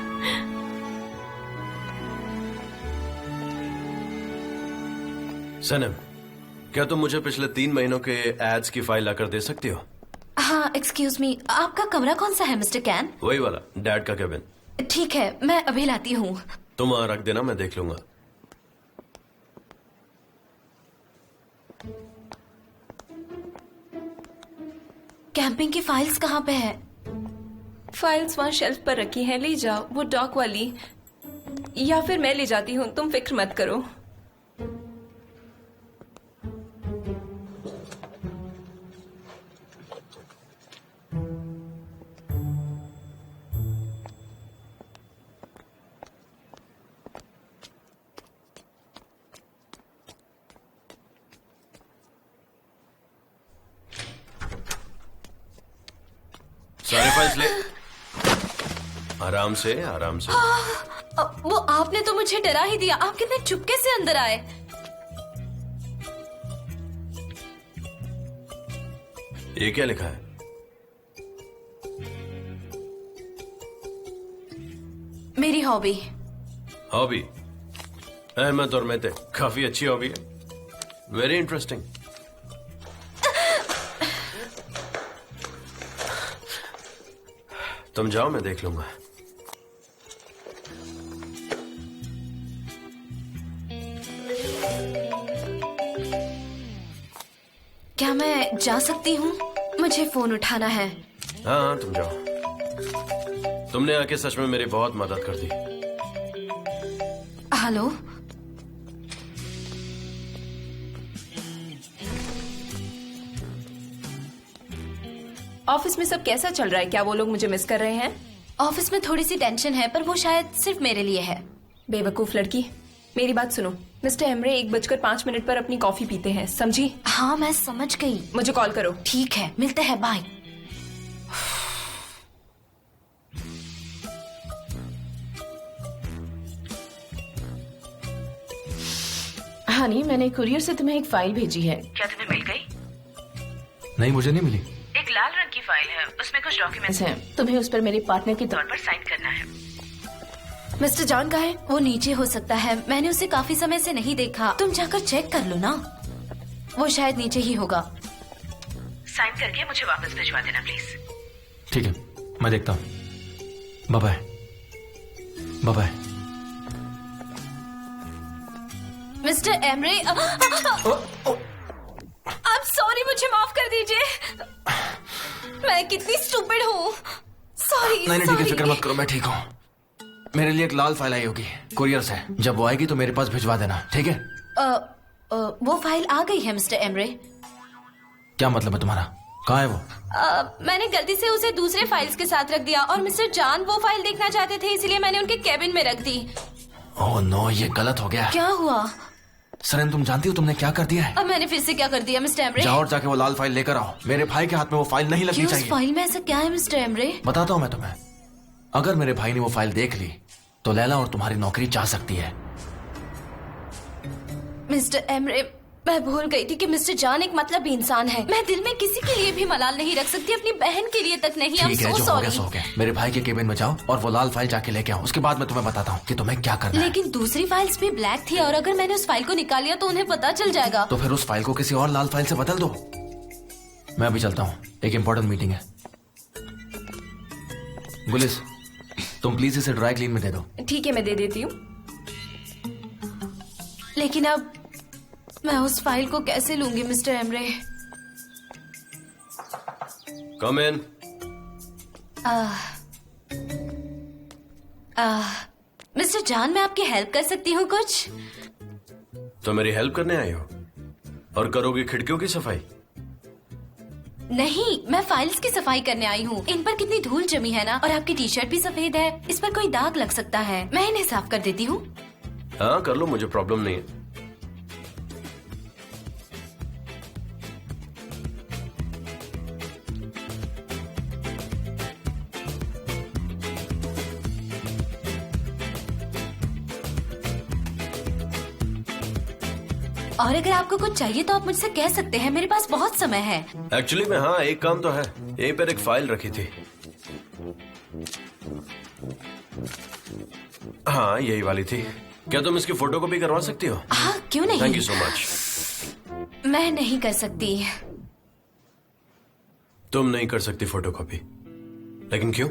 सनम, क्या तुम मुझे पिछले 3 महीनों के एड्स की फाइल लाकर दे सकती हो? हाँ, एक्सक्यूज मी, आपका कमरा कौन सा है मिस्टर कैन? वही वाला, डैड का केबिन। ठीक है, मैं अभी लाती हूँ। तुम वहां रख देना, मैं देख लूंगा। कैंपिंग की फाइल्स कहाँ पे है? फाइल्स वहाँ शेल्फ पर रखी हैं, ले जाओ, वो डॉक वाली, या फिर मैं ले जाती हूँ, तुम फिक्र मत करो। सारे फाइल्स ले, आराम से, आराम से। वो आपने तो मुझे डरा ही दिया। आप कितने चुपके से अंदर आए? ये क्या लिखा है? मेरी हॉबी। हॉबी? अहमद और मेहते, काफी अच्छी हॉबी है। Very interesting. तुम जाओ, मैं देख लूंगा। क्या मैं जा सकती हूँ? मुझे फोन उठाना है। हाँ हाँ, तुम जाओ। तुमने आके सच में मेरी बहुत मदद कर दी। हेलो, ऑफिस में सब कैसा चल रहा है? क्या वो लोग मुझे मिस कर रहे हैं? ऑफिस में थोड़ी सी टेंशन है, पर वो शायद सिर्फ मेरे लिए है। बेवकूफ लड़की, मेरी बात सुनो। मिस्टर एमरे 1:05 पर अपनी कॉफी पीते हैं, समझी? हाँ, मैं समझ गई। मुझे कॉल करो। ठीक है, मिलते हैं, बाय। हनी, मैंने कुरियर से तुम्हें एक फाइल भेजी है। क्या तुम्हें मिल गई? नहीं, मुझे नहीं मिली। एक लाल रंग की फाइल है, उसमें कुछ डॉक्यूमेंट्स हैं। तुम्हें उस पर मेरे पार्टनर के तौर पर साइन करना है। मिस्टर जॉन कहाँ है? वो नीचे हो सकता है, मैंने उसे काफी समय से नहीं देखा। तुम जाकर चेक कर लो ना, वो शायद नीचे ही होगा। साइन करके मुझे वापस भिजवा देना प्लीज। ठीक है, मैं देखता हूँ। Bye bye. Bye bye. Mister Emre, आप सॉरी, मुझे माफ कर दीजिए। मैं कितनी स्टूपिड हूँ। सॉरी। नहीं, ठीक है, फिक्र मत करो, मैं ठीक हूँ। मेरे लिए एक लाल फाइल आई होगी कुरियर से। जब वो आएगी तो मेरे पास भिजवा देना, ठीक है? वो फाइल आ गई है मिस्टर एमरे। क्या मतलब है तुम्हारा? कहाँ है वो? मैंने गलती से उसे दूसरे फाइल्स के साथ रख दिया और मिस्टर जॉन वो फाइल देखना चाहते थे, इसलिए मैंने उनके केबिन में रख दी। ओह नो, ये गलत हो गया। क्या हुआ? सरेन, तुम जानती हो तुमने क्या कर दिया है? अब मैंने फिर से क्या कर दिया मिस्टर एमरे? जाओ और जाके वो लाल फाइल लेकर आओ। मेरे भाई के हाथ में वो फाइल नहीं लगनी क्यों? उस चाहिए। फाइल में ऐसा क्या है मिस्टर एमरे? बताता हूँ मैं तुम्हें। अगर मेरे भाई ने वो फाइल देख ली तो लैला और तुम्हारी नौकरी जा सकती है। मिस्टर एमरे, मैं भूल गई थी कि मिस्टर जॉन एक मतलबी इंसान है। मैं दिल में किसी के लिए भी मलाल नहीं रख सकती, अपनी बहन के लिए तक नहीं। ठीक है, so जो हो गया sorry। सो हो गया। मेरे भाई के केबिन में जाओ और वो लाल फाइल जाके लेके आओ। उसके बाद मैं तुम्हें बताता हूँ कि तुम्हें क्या करना है। लेकिन दूसरी फाइल्स भी ब्लैक थी और अगर मैंने उस फाइल को निकाल लिया तो उन्हें पता चल जाएगा। तो फिर उस फाइल को किसी और लाल फाइल से बदल दो। मैं अभी चलता हूँ, एक इम्पोर्टेंट मीटिंग है। गुलिस, तुम प्लीज इसे ड्राई क्लीन में दे दो। ठीक है, मैं दे देती हूँ। लेकिन अब मैं उस फाइल को कैसे लूंगी मिस्टर एमरे? कम इन। मिस्टर जॉन, मैं आपकी हेल्प कर सकती हूँ कुछ? तो मेरी हेल्प करने आई हो और करोगी खिड़कियों की सफाई? नहीं, मैं फाइल्स की सफाई करने आई हूँ। इन पर कितनी धूल जमी है ना, और आपकी टी शर्ट भी सफेद है, इस पर कोई दाग लग सकता है। मैं इन्हें साफ कर देती हूँ। हाँ कर लो, मुझे प्रॉब्लम नहीं है। और अगर आपको कुछ चाहिए तो आप मुझसे कह सकते हैं, मेरे पास बहुत समय है। एक्चुअली में हाँ, एक काम तो है। यहीं पर एक फाइल रखी थी। हाँ, यही वाली थी। क्या तुम इसकी फोटोकॉपी करवा सकती हो? हाँ, क्यों नहीं। Thank you so much. मैं नहीं कर सकती। तुम नहीं कर सकती फोटोकॉपी, लेकिन क्यों?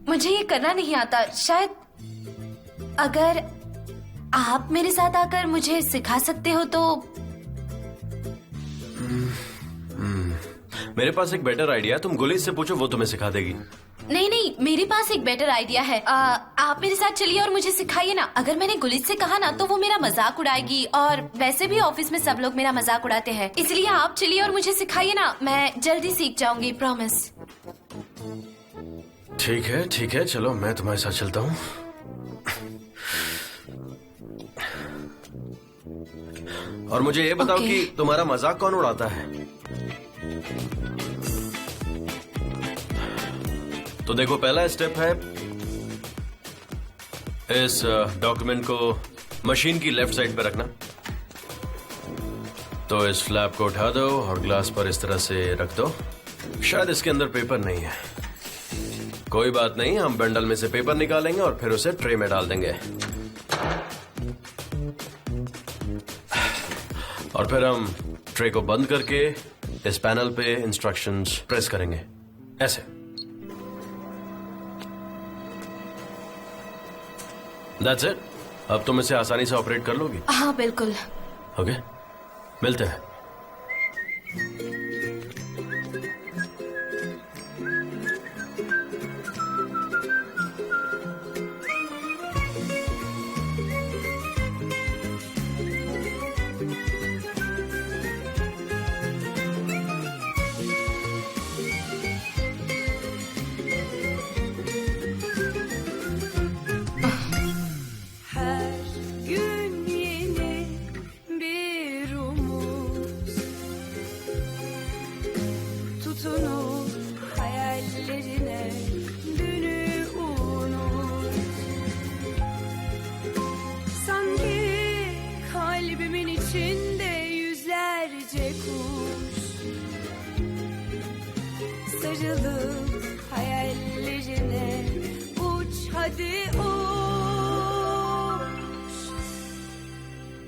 मुझे ये करना नहीं आता। शायद अगर आप मेरे साथ आकर मुझे सिखा सकते हो तो। मेरे पास एक बेटर आइडिया है। तुम गुलिस से पूछो, वो तुम्हें सिखा देगी। नहीं नहीं, मेरे पास एक बेटर आइडिया है। आप मेरे साथ चलिए और मुझे सिखाइए ना। अगर मैंने गुलिस से कहा ना तो वो मेरा मजाक उड़ाएगी, और वैसे भी ऑफिस में सब लोग मेरा मजाक उड़ाते हैं। इसलिए आप चलिए और मुझे सिखाइए ना, मैं जल्दी सीख जाऊंगी, प्रॉमिस। ठीक है ठीक है, चलो मैं तुम्हारे साथ चलता हूँ। और मुझे ये बताओ कि तुम्हारा मजाक कौन उड़ाता है? तो देखो, पहला स्टेप है इस डॉक्यूमेंट को मशीन की लेफ्ट साइड पे रखना। तो इस फ्लैप को उठा दो और ग्लास पर इस तरह से रख दो। शायद इसके अंदर पेपर नहीं है। कोई बात नहीं, हम बंडल में से पेपर निकालेंगे और फिर उसे ट्रे में डाल देंगे। और फिर हम ट्रे को बंद करके इस पैनल पे इंस्ट्रक्शंस प्रेस करेंगे, ऐसे। That's it. अब तुम इसे आसानी से ऑपरेट कर लोगी। हाँ बिल्कुल। ओके, मिलते हैं।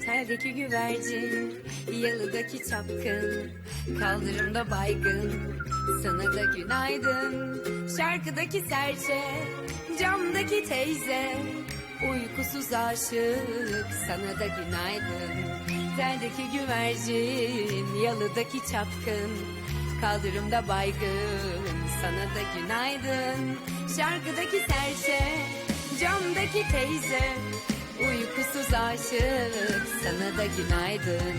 Terdeki güvercin, yalıdaki çapkın, kaldırımda baygın, sana da günaydın. Şarkıdaki serçe, camdaki teyze, uykusuz aşık, sana da günaydın. Terdeki güvercin, yalıdaki çapkın, kaldırımda baygın, sana da günaydın. Şarkıdaki serçe, camdaki teyze, uykusuz aşık, sana da günaydın.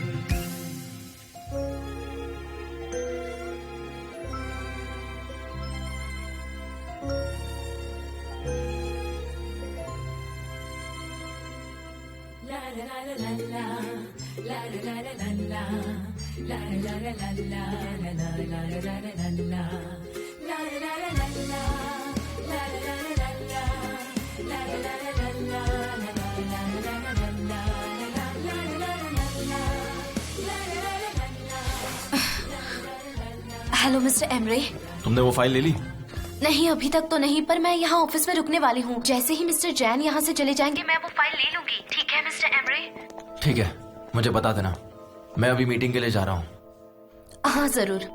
La la la la la, la la la la la, la la la la la, la la la la la, la la la la la, la la la la la, la la la la la. Hello mister Emre. तुमने वो file ले ली? नहीं, अभी तक तो नहीं, पर मैं यहाँ ऑफिस में रुकने वाली हूँ। जैसे ही मिस्टर जैन यहाँ से चले जाएंगे मैं वो फाइल ले लूंगी। ठीक है मिस्टर एमरे? ठीक है, मुझे बता देना। मैं अभी मीटिंग के लिए जा रहा हूँ। हाँ जरूर।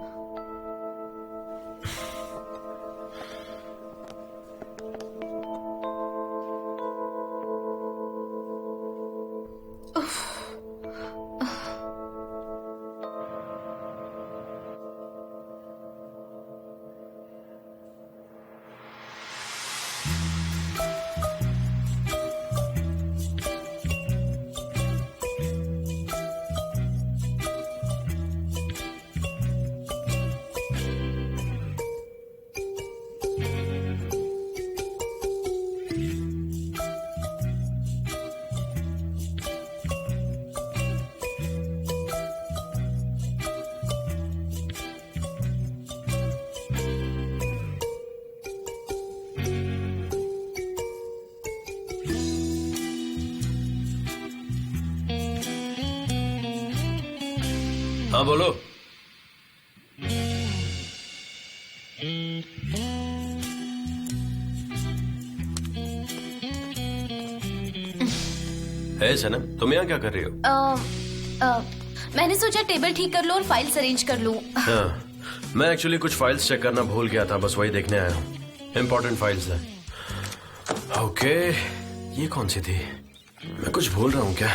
हाँ बोलो। हे सनम, तुम यहाँ क्या कर रही हो? मैंने सोचा टेबल ठीक कर लूं और फाइल्स अरेंज कर लूं। हाँ, मैं एक्चुअली कुछ फाइल्स चेक करना भूल गया था, बस वही देखने आया हूँ। इम्पोर्टेंट फाइल्स है। ओके, ये कौन सी थी? मैं कुछ भूल रहा हूँ क्या?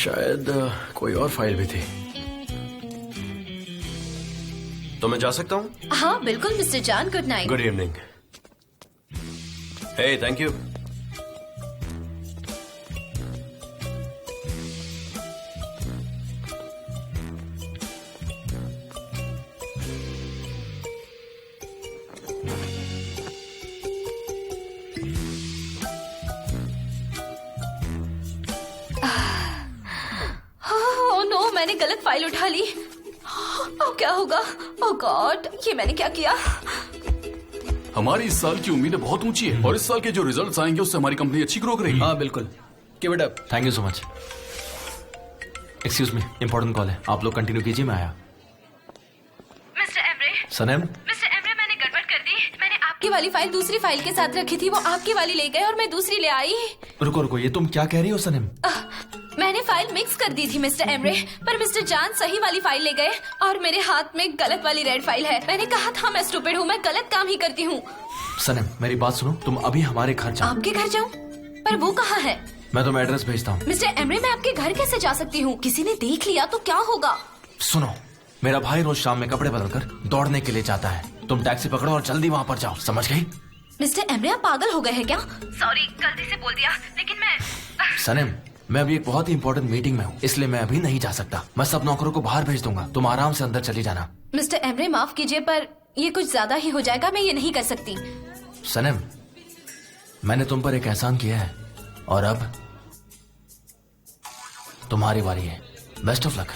शायद कोई और फाइल भी थी। तो मैं जा सकता हूँ? हाँ बिल्कुल mister Can, good night. Good evening. Hey, thank you. Oh no, मैंने गलत फाइल उठा ली। अब क्या होगा? ओह गॉड, ये मैंने क्या किया? हमारी इस साल की उम्मीदें बहुत ऊंची है और इस साल के जो रिजल्ट्स आएंगे उससे हमारी कंपनी अच्छी ग्रो करेगी। हाँ बिल्कुल, keep it up. Thank you so much. Excuse me, important call है, आप लोग कंटिन्यू कीजिए, मैं आया। मिस्टर एमरे, सनम, मिस्टर एमरे, मैंने गड़बड़ कर दी। मैंने आपकी वाली फाइल दूसरी फाइल के साथ रखी थी, वो आपकी वाली ले गए और मैं दूसरी ले आई। रुको रुको, ये तुम क्या कह रही हो सनम? मैंने फाइल मिक्स कर दी थी मिस्टर एमरे, पर मिस्टर जान सही वाली फाइल ले गए और मेरे हाथ में गलत वाली रेड फाइल है। मैंने कहा था मैं स्टूपिड हूँ, मैं गलत काम ही करती हूँ। सनम, मेरी बात सुनो, तुम अभी हमारे घर जाओ। आपके घर जाऊँ? पर वो कहाँ है? मैं तुम्हें एड्रेस भेजता हूँ। मिस्टर एमरे, मैं आपके घर कैसे जा सकती हूँ? किसी ने देख लिया तो क्या होगा? सुनो, मेरा भाई रोज शाम में कपड़े बदलकर दौड़ने के लिए जाता है। तुम टैक्सी पकड़ो और जल्दी वहाँ पर जाओ, समझ गई? मिस्टर एमरे, आप पागल हो गए हैं क्या? सॉरी, गलती से बोल दिया, लेकिन मैं सनम, मैं अभी एक बहुत ही इंपॉर्टेंट मीटिंग में हूँ, इसलिए मैं अभी नहीं जा सकता। मैं सब नौकरों को बाहर भेज दूंगा, तुम आराम से अंदर चली जाना। मिस्टर एमरे, माफ कीजिए पर ये कुछ ज्यादा ही हो जाएगा, मैं ये नहीं कर सकती। सनम, मैंने तुम पर एक एहसान किया है और अब तुम्हारी बारी है। Best of luck.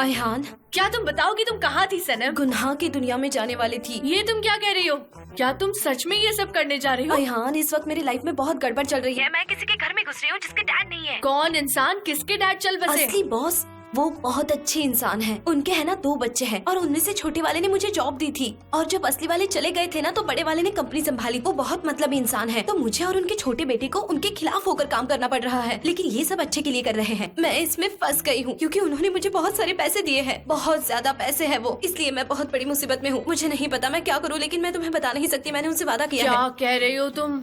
अयहान, क्या तुम बताओगी तुम कहाँ थी सनम? गुनाह की दुनिया में जाने वाली थी। ये तुम क्या कह रही हो? क्या तुम सच में ये सब करने जा रही हो? अयहान, इस वक्त मेरी लाइफ में बहुत गड़बड़ चल रही है। मैं किसी के घर में घुस रही हूँ जिसके डैड नहीं है। कौन इंसान किसके डैड चल बसे? असली बॉस वो बहुत अच्छे इंसान हैं। उनके है ना 2 बच्चे हैं और उनमें से छोटे वाले ने मुझे जॉब दी थी और जब असली वाले चले गए थे ना तो बड़े वाले ने कंपनी संभाली। वो बहुत मतलबी इंसान है, तो मुझे और उनके छोटे बेटे को उनके खिलाफ होकर काम करना पड़ रहा है, लेकिन ये सब अच्छे के लिए कर रहे हैं। मैं इसमें फंस गई हूँ क्योंकि उन्होंने मुझे बहुत सारे पैसे दिए हैं, बहुत ज्यादा पैसे है वो, इसलिए मैं बहुत बड़ी मुसीबत में हूँ। मुझे नहीं पता मैं क्या करूँ, लेकिन मैं तुम्हें बता नहीं सकती, मैंने उनसे वादा किया है। क्या कह रही हो तुम?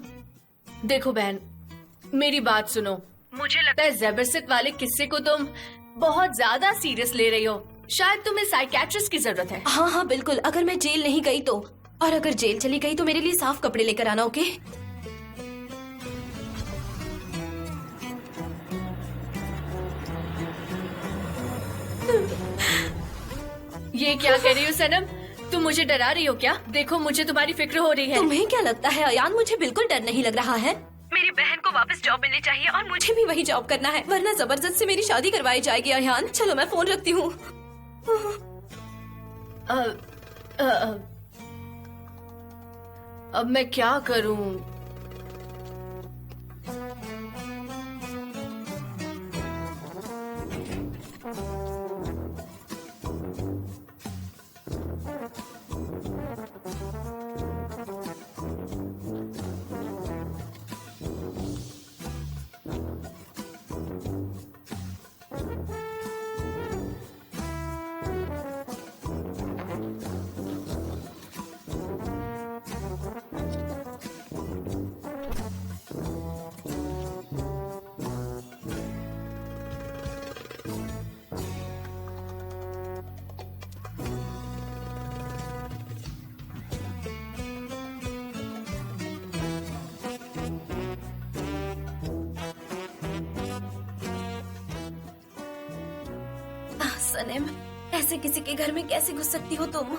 देखो बहन, मेरी बात सुनो। मुझे लगता है ज़बरदस्त वाले किस्से को तुम बहुत ज्यादा सीरियस ले रही हो। शायद तुम्हें साइकियाट्रिस्ट की जरूरत है। हाँ हाँ बिल्कुल, अगर मैं जेल नहीं गई तो, और अगर जेल चली गई तो मेरे लिए साफ कपड़े लेकर आना, ओके? ये क्या कह रही हो सनम? तुम मुझे डरा रही हो क्या? देखो मुझे तुम्हारी फिक्र हो रही है। तुम्हें क्या लगता है अयान, मुझे बिल्कुल डर नहीं लग रहा है। मेरी बहन को वापस जॉब मिलनी चाहिए और मुझे मुझे भी वही जॉब करना है, वरना जबरदस्त से मेरी शादी करवाई जाएगी। अयान चलो, मैं फोन रखती हूँ। अब मैं क्या करूँ? सनम, ऐसे किसी के घर में कैसे घुस सकती हो तुम?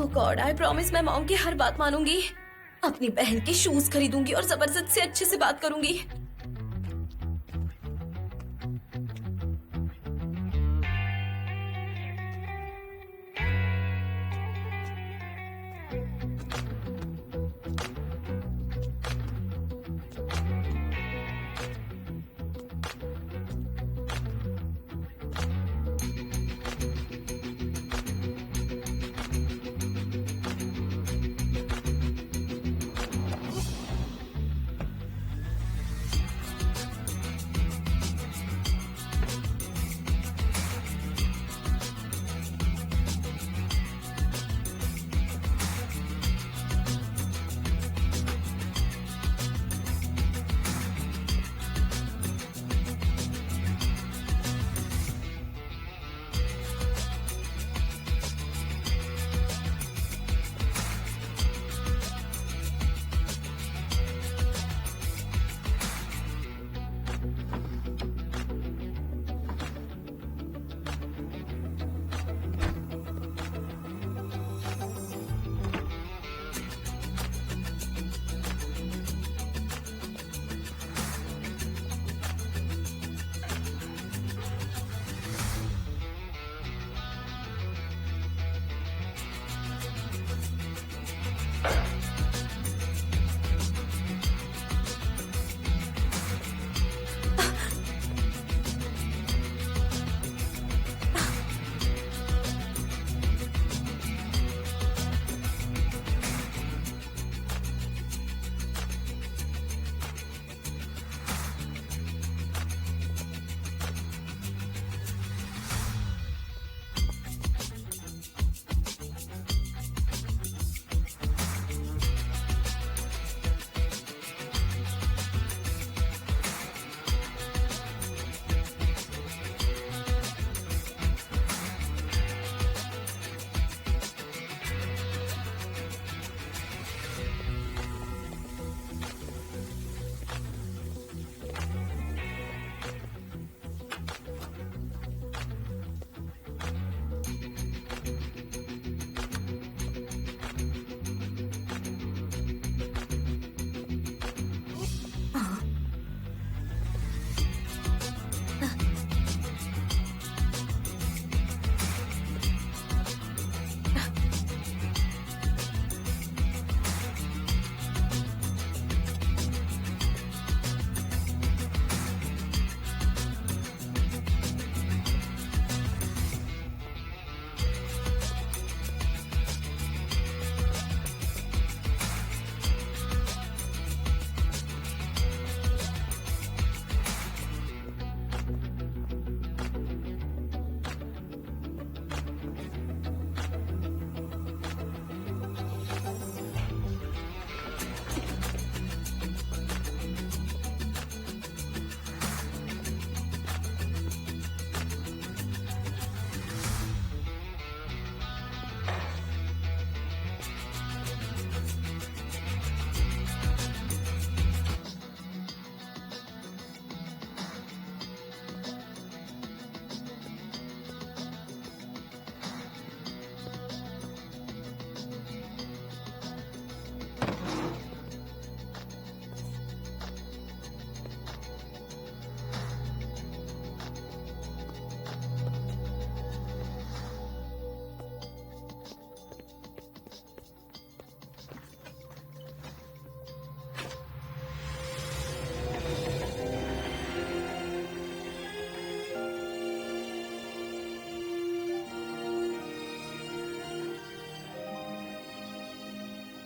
ओह गॉड, आई प्रॉमिस मैं मॉम की हर बात मानूंगी। अपनी बहन के शूज खरीदूंगी और जबरदस्त से अच्छे से बात करूंगी।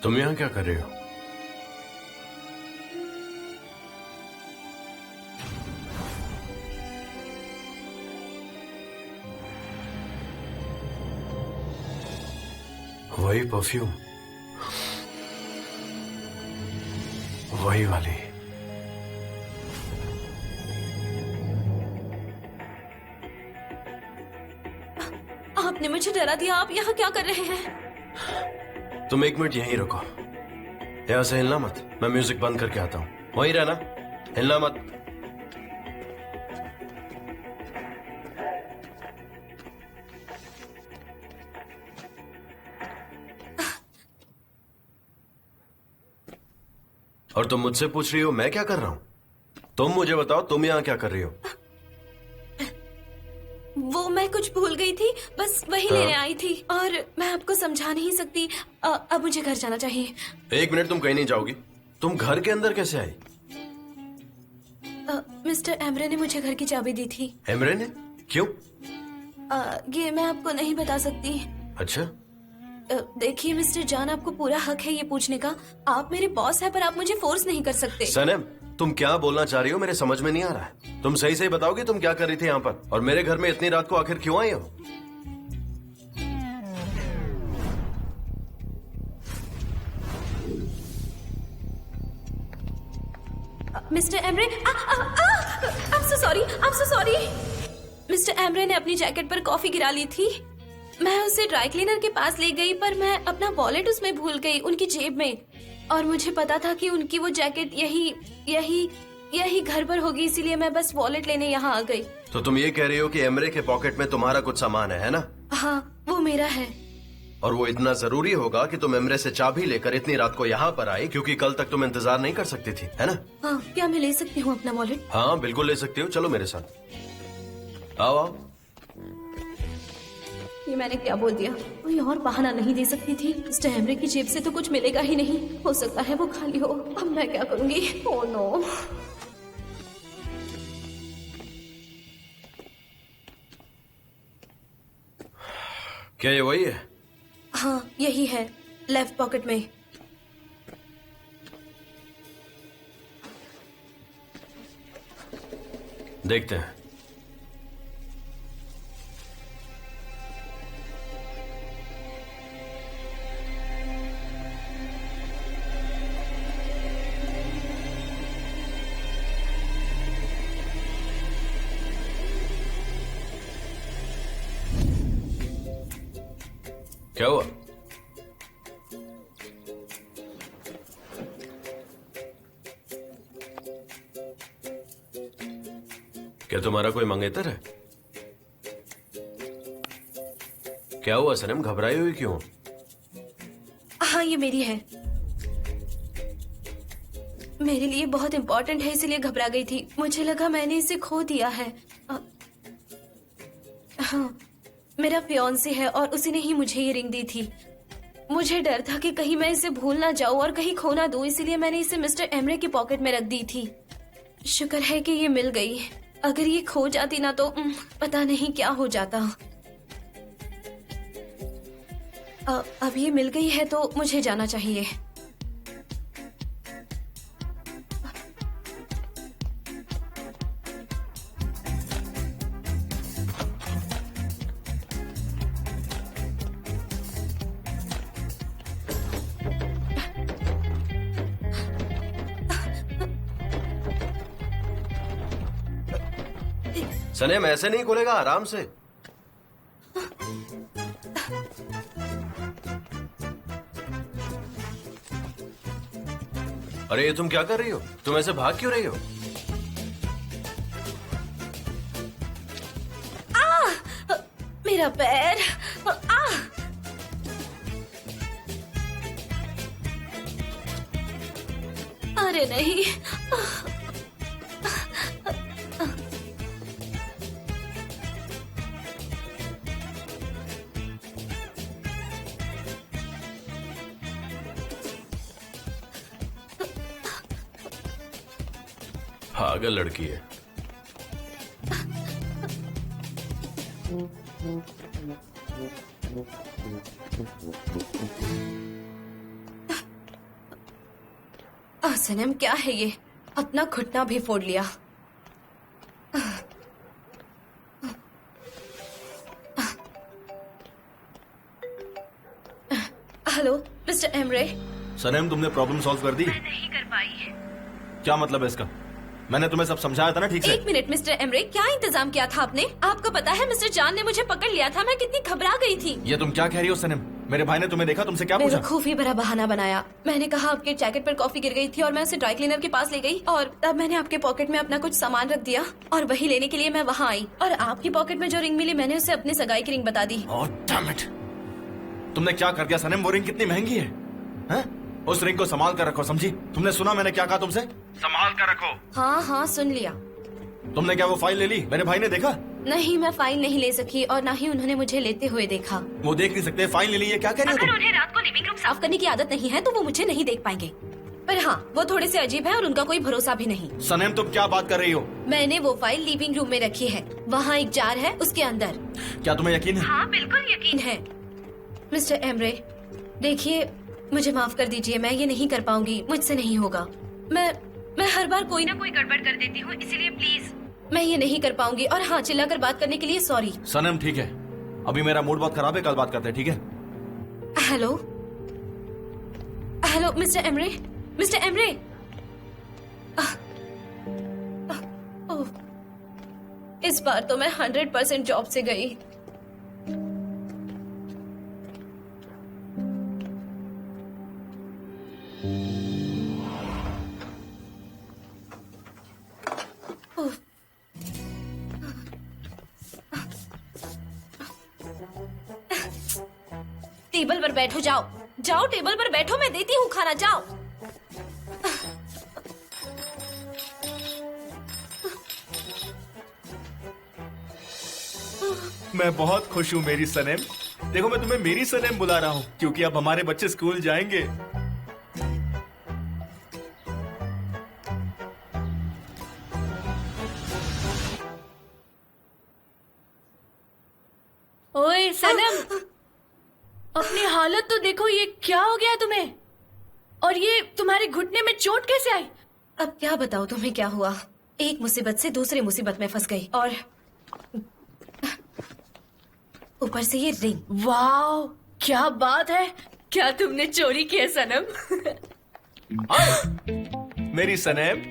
तुम यहाँ क्या कर रहे हो? वही परफ्यूम, वही वाली। आपने मुझे डरा दिया। आप यहाँ क्या कर रहे हैं? तुम 1 मिनट यहीं रुको, यहाँ से हिलना मत। मैं म्यूजिक बंद करके आता हूँ, वहीं रहना, हिलना मत। और तुम मुझसे पूछ रही हो मैं क्या कर रहा हूँ? तुम मुझे बताओ, तुम यहाँ क्या कर रही हो? वो मैं कुछ भूल गई थी, बस वही लेने आई थी और मैं आपको समझा नहीं सकती। अब मुझे घर जाना चाहिए। 1 मिनट, तुम कहीं नहीं जाओगी। तुम घर के अंदर कैसे आई? मिस्टर एमरे ने मुझे घर की चाबी दी थी। एमरे ने? क्यों? ये मैं आपको नहीं बता सकती। अच्छा, देखिए मिस्टर जान, आपको पूरा हक है ये पूछने का। आप मेरे बॉस हैं, पर आप मुझे फोर्स नहीं कर सकते। सनम, तुम क्या बोलना चाह रही हो मेरे समझ में नहीं आ रहा है। तुम सही सही बताओगी तुम क्या कर रही थी यहाँ पर, और मेरे घर में इतनी रात को आखिर क्यों आई हो? Mister Emre, I'm so sorry, I'm so sorry। Mister Emre ने अपनी जैकेट पर कॉफी गिरा ली थी। मैं उसे ड्राई क्लीनर के पास ले गई, पर मैं अपना वॉलेट उसमें भूल गई, उनकी जेब में। और मुझे पता था कि उनकी वो जैकेट यही घर पर होगी, इसीलिए मैं बस वॉलेट लेने यहाँ आ गई। तो तुम ये कह रही हो कि एमरे के पॉकेट में तुम्हारा कुछ सामान है ना? हाँ, वो मेरा है। और वो इतना जरूरी होगा कि तुम एमरे से चाबी लेकर इतनी रात को यहाँ पर आई, क्योंकि कल तक तुम इंतजार नहीं कर सकती थी, है ना? हाँ, क्या मैं ले सकती हूँ अपना वॉलेट? हाँ बिल्कुल ले सकती हो, चलो मेरे साथ आओ। आओ। ये मैंने क्या बोल दिया? कोई और बहाना नहीं दे सकती थी। मिस्टर एमरे की जेब से तो कुछ मिलेगा ही नहीं, हो सकता है वो खाली हो। अब मैं क्या करूंगी? Oh no. क्या ये वही है? हाँ, यही है, लेफ्ट पॉकेट में। देखते हैं। क्या हुआ? क्या तुम्हारा कोई मंगेतर है? क्या हुआ सनम, घबराई हुई क्यों? हाँ, ये मेरी है। मेरे लिए बहुत इम्पोर्टेंट है, इसलिए घबरा गई थी। मुझे लगा मैंने इसे खो दिया है। हाँ, मेरा फियांसे है और उसी ने ही मुझे ये रिंग दी थी। मुझे डर था कि कहीं मैं इसे भूल ना जाऊं और कहीं खो ना दूं, इसीलिए मैंने इसे मिस्टर एमरे की पॉकेट में रख दी थी। शुक्र है कि ये मिल गई। अगर ये खो जाती ना तो पता नहीं क्या हो जाता। अब ये मिल गई है तो मुझे जाना चाहिए। सनम, ऐसे नहीं खोलेगा, आराम से। अरे ये तुम क्या कर रही हो? तुम ऐसे भाग क्यों रही हो? मेरा पैर। अरे नहीं। पागल लड़की है। सनम, क्या है ये? अपना घुटना भी फोड़ लिया। Hello mister Emre. सनम, तुमने प्रॉब्लम सॉल्व कर दी? मैं नहीं कर पाई है। क्या मतलब है इसका? मैंने तुम्हें सब समझाया था ना ठीक से? एक मिनट मिस्टर एमरे, क्या इंतजाम किया था आपने? आपको पता है मिस्टर जान ने मुझे पकड़ लिया था, मैं कितनी घबरा गई थी। ये तुम क्या कह रही हो सनम? मेरे भाई ने तुम्हें देखा, तुमसे क्या पूछा? बेवकूफी भरा बहाना बनाया। मैंने कहा आपके जैकेट पर कॉफी गिर गई थी और मैं उसे ड्राई क्लीनर के पास ले गई, और तब मैंने आपके पॉकेट में अपना कुछ सामान रख दिया और वही लेने के लिए मैं वहाँ आई, और आपकी पॉकेट में जो रिंग मिली मैंने उसे अपनी सगाई की रिंग बता दी। Oh damn it! तुमने क्या कर दिया सनम? वो रिंग कितनी महंगी है, हैं? उस रिंग को संभाल कर रखो, समझी? तुमने सुना मैंने क्या कहा तुमसे? संभाल कर रखो। हाँ हाँ सुन लिया। तुमने क्या वो फाइल ले ली? मेरे भाई ने देखा? नहीं, मैं फाइल नहीं ले सकी और ना ही उन्होंने मुझे लेते हुए देखा। वो देख नहीं सकते, फाइल ले ली है, क्या कह रही हो तुम? उन्हें रात को लिविंग रूम साफ करने की आदत नहीं है तो वो मुझे नहीं देख पाएंगे। पर हाँ, वो थोड़े से अजीब है और उनका कोई भरोसा भी नहीं। सनम तुम क्या बात कर रही हो? मैंने वो फाइल लिविंग रूम में रखी है, वहाँ एक जार है, उसके अंदर। क्या तुम्हें यकीन है? हाँ बिल्कुल यकीन है। मिस्टर एमरे, देखिए मुझे माफ कर दीजिए, मैं ये नहीं कर पाऊंगी, मुझसे नहीं होगा। मैं हर बार कोई ना कोई गड़बड़ कर देती हूँ, इसीलिए प्लीज मैं ये नहीं कर पाऊंगी। और हाँ, चिल्लाकर बात करने के लिए सॉरी। सनम ठीक है, अभी मेरा मूड बहुत खराब है, कल बात करते हैं, ठीक है? Hello hello mister Emre, mister Emre. Oh, इस बार तो मैं 100% जॉब से गई। टेबल पर बैठो, जाओ जाओ टेबल पर बैठो, मैं देती हूँ खाना, जाओ। मैं बहुत खुश हूँ मेरी सनम। देखो मैं तुम्हें मेरी सनम बुला रहा हूँ क्योंकि अब हमारे बच्चे स्कूल जाएंगे। ओए सनम, अपनी हालत तो देखो, ये क्या हो गया तुम्हें? और ये तुम्हारे घुटने में चोट कैसे आई? अब क्या बताओ तुम्हें क्या हुआ, एक मुसीबत से दूसरी मुसीबत में फंस गई और ऊपर से ये रिंग। वाओ, क्या बात है, क्या तुमने चोरी की है सनम? मेरी सनम,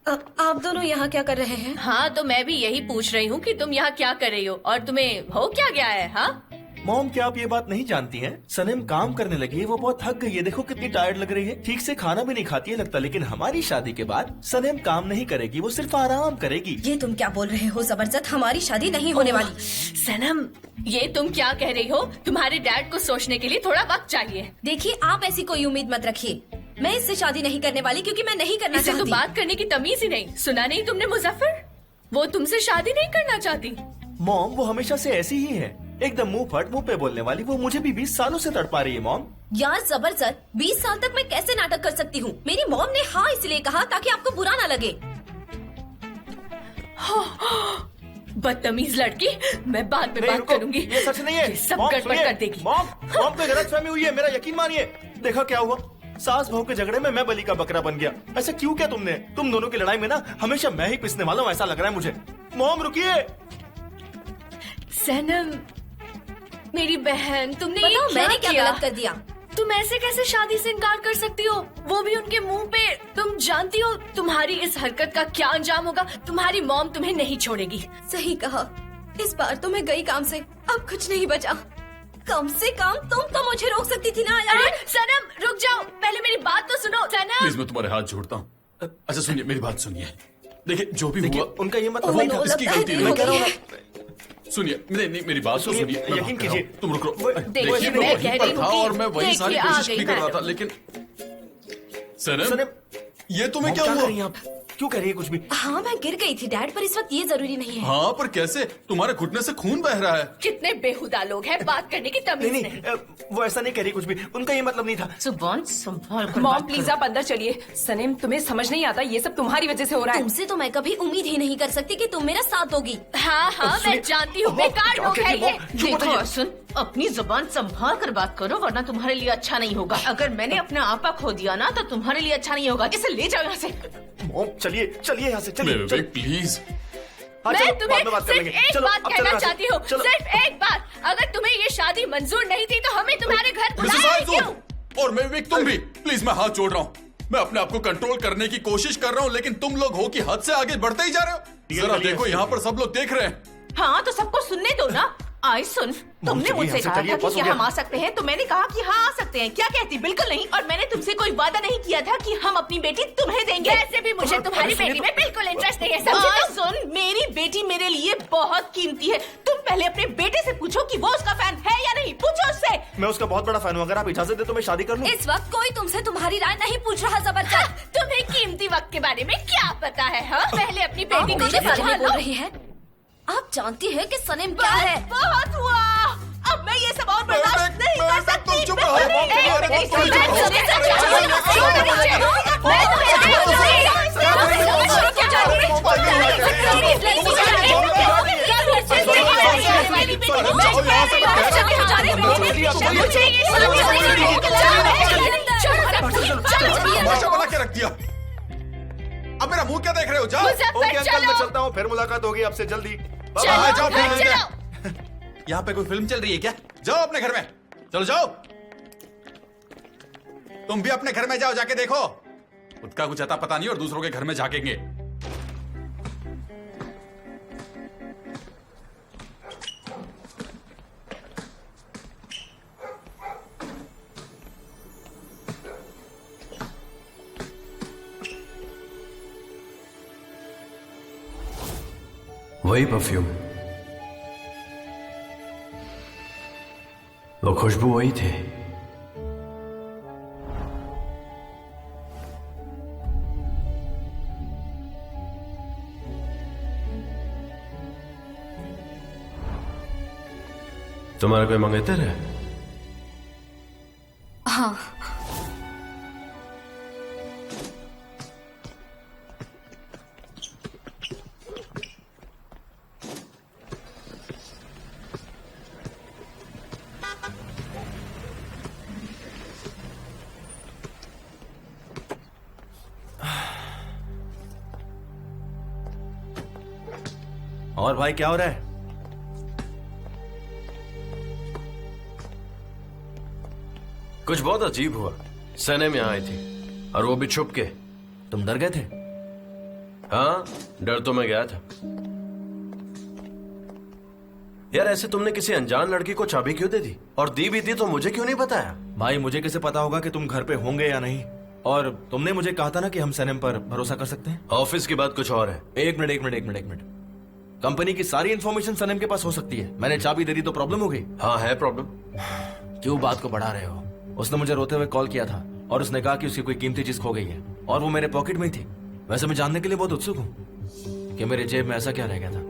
आप दोनों यहाँ क्या कर रहे हैं? हाँ, तो मैं भी यही पूछ रही हूँ कि तुम यहाँ क्या कर रही हो और तुम्हें हो क्या गया है? हाँ मॉम, क्या आप ये बात नहीं जानती हैं? सनम काम करने लगी है, वो बहुत थक गई है, देखो कितनी टायर्ड लग रही है, ठीक से खाना भी नहीं खाती है लगता। लेकिन हमारी शादी के बाद सनम काम नहीं करेगी, वो सिर्फ आराम करेगी। ये तुम क्या बोल रहे हो जबरदस्त, हमारी शादी नहीं होने वाली। सनम, ये तुम क्या कह रही हो? तुम्हारे डैड को सोचने के लिए थोड़ा वक्त चाहिए। देखिए, आप ऐसी कोई उम्मीद मत रखिए, मैं इससे शादी नहीं करने वाली क्योंकि मैं नहीं करना इसे चाहती। तो बात करने की तमीज ही नहीं। सुना नहीं तुमने मुजफ्फर? वो तुमसे शादी नहीं करना चाहती। मॉम, वो हमेशा से ऐसी ही है, एकदम मुंह फट मुंह पे बोलने वाली। वो मुझे भी 20 सालों से तड़पा रही है मॉम। यार जबरदस्त, 20 साल तक मैं कैसे नाटक कर सकती हूँ? मेरी मॉम ने हाँ इसलिए कहा ताकि आपको बुरा ना लगे। बदतमीज लड़की, मैं बाद में बात करूंगी। ये सच नहीं है, ये सब मॉम, गड़बड़ सुनिए। कर देगी। मॉम को गलतफहमी हुई है, मेरा यकीन मानिए। देखा क्या हुआ, सास बहू के झगड़े में मैं बलि का बकरा बन गया। ऐसा क्यों किया तुमने? तुम दोनों की लड़ाई में ना हमेशा मैं ही पिसने वाला हूँ, ऐसा लग रहा है मुझे। मॉम रुकिए। सनम, मेरी बहन, तुमने ये बताओ मैंने क्या किया? गलत कर दिया? तुम ऐसे कैसे शादी से इनकार कर सकती हो, वो भी उनके मुंह पे? तुम जानती हो तुम्हारी इस हरकत का क्या अंजाम होगा? तुम्हारी मॉम तुम्हें नहीं छोड़ेगी। सही कहा, इस बार तो मैं गई काम से, अब कुछ नहीं बचा। कम से कम तुम तो मुझे रोक सकती थी ना यार। अरे सनम, रुक जाओ, पहले मेरी बात तो सुनो। सनम प्लीज, मैं तुम्हारे हाथ जोड़ता हूँ। अच्छा सुनिए, मेरी बात सुनिए। देखिए जो भी देखिए, हुआ, उनका ये मतलब ओह, नहीं था। नो, इसकी लगता है गलती देरी नहीं। हो मैं कह गई रहा है। हूँ सुनिए, नहीं मेरी बात तो सुनिए, सुनिए। मैं यकीन बात कर रहा हूँ। कीजिए। तुम रुको। देखिए, देखिए मैं मैं कह वहीं रही पर हूँ था कि और मैं वही सारी देखिए, आ कोशिश गई भी कर रहा मैडम। था, लेकिन सनम, सनम, ये तुम्हें मॉम, क्या कर हुआ? रही हैं आप? क्यों कर रही है कुछ भी? हाँ मैं गिर गई थी डैड, पर इस वक्त ये जरूरी नहीं है। हाँ पर कैसे? तुम्हारे घुटने से खून बह रहा है। कितने बेहुदा लोग हैं, बात करने की तमीज नहीं नहीं। वो ऐसा नहीं कह रही कुछ भी, उनका ये मतलब नहीं था। जुबान संभाल कर मॉम बात प्लीज करो। आप अंदर चलिए। सनम, तुम्हें समझ नहीं आता, ये सब तुम्हारी वजह से हो रहा है। तुमसे तो मैं कभी उम्मीद ही नहीं कर सकती कि तुम मेरा साथ दोगी। हाँ हाँ, मैं जानती हूँ, बेकार लोग हैं ये। देखो सुन, अपनी जुबान संभाल कर बात करो वरना तुम्हारे लिए अच्छा नहीं होगा। अगर मैंने अपना आपा खो दिया ना तो तुम्हारे लिए अच्छा नहीं होगा। इसे ले जाओ यहाँ से। मॉम चलिए चलिए यहाँ से, चलिए मेरे चलिए। प्लीज। हाँ, मैं चलो, तुम्हें बाद में बात कर सिर्फ लेंगे। एक चलो, बात अब चलो कहना यहाँ से। चाहती हूँ, चलो। सिर्फ एक बात। अगर तुम्हें ये शादी मंजूर नहीं थी तो हमें तुम्हारे घर मिसेस बुलाया आइज़ो, क्यों? और मैं विक, तुम भी प्लीज, मैं हाथ जोड़ रहा हूँ। मैं अपने आप को कंट्रोल करने की कोशिश कर रहा हूँ, लेकिन तुम लोग हो कि हद से आगे बढ़ते ही जा रहे हो। जरा चलिए, देखो, यहाँ पर सब लोग देख रहे हैं। हाँ तो सबको सुनने दो ना। आई सुन, तुमने चलिए, मुझसे हमसे कहा चलिए, था कि बस हो क्या गया। हम आ सकते हैं, तो मैंने कहा कि हाँ आ सकते हैं। क्या कहती? बिल्कुल नहीं। और मैंने तुमसे कोई वादा नहीं किया था कि हम अपनी बेटी तुम्हें देंगे। वैसे भी मुझे तुम्हारी बेटी में बिल्कुल इंटरेस्ट नहीं है, समझे आई तुम? सुन, मेरी बेटी मेरे लिए बहुत कीमती है। तुम पहले अपने बेटे से पूछो कि वो उसका फैन है या नहीं। पूछो उससे। मैं उसका बहुत बड़ा फैन हूँ, अगर आप इजाजत दे तो मैं शादी कर लूँ। इस वक्त कोई तुमसे तुम्हारी राय नहीं पूछ रहा जबरदस्त। तुम्हें कीमती वक्त के बारे में क्या पता है? हाँ, पहले अपनी बेटी को मुझे तो संभाल बोल लो। रही है। आप जानती है कि सनम क्या है? बहुत हुआ, अब मैं ये सब और बर्दाश्त नहीं कर सकती। तुम चुप रहो, मॉम, तुम्हारे को कोई चुप रहो। तमाशा बना के रख दिया। अब मेरा मुंह क्या देख रहे हो? जाओ। ओके अंकल, मैं चलता हूँ, फिर मुलाकात होगी आपसे जल्दी। हाँ, जाओ फिर मिलते चलो। हैं। यहाँ पे कोई फिल्म चल रही है क्या? जाओ अपने घर में, चलो जाओ। तुम भी अपने घर में जाओ, जाके देखो। खुद का कुछ अता पता नहीं और दूसरों के घर में झाकेंगे। वही परफ्यूम, वो खुशबू वही थी। तुम्हारा कोई मंगेतर है? हाँ। और भाई क्या हो रहा है? कुछ बहुत अजीब हुआ। सनम यहाँ आई थी और वो भी छुप के। तुम डर गए थे? हाँ, डर तो मैं गया था। यार ऐसे तुमने किसी अनजान लड़की को चाबी क्यों दे दी? और दी भी थी तो मुझे क्यों नहीं बताया? भाई मुझे कैसे पता होगा कि तुम घर पे होंगे या नहीं? और तुमने मुझे कहा था ना कि हम सनम पर भरोसा कर सकते हैं। ऑफिस की बात कुछ और है। एक मिनट। कंपनी की सारी इन्फॉर्मेशन सनम के पास हो सकती है। मैंने चाबी दे दी तो प्रॉब्लम हो गई। हाँ है प्रॉब्लम। क्यों बात को बढ़ा रहे हो? उसने मुझे रोते हुए कॉल किया था और उसने कहा कि उसकी कोई कीमती चीज खो गई है और वो मेरे पॉकेट में ही थी। वैसे मैं जानने के लिए बहुत उत्सुक हूँ कि मेरे जेब में ऐसा क्या रह गया था।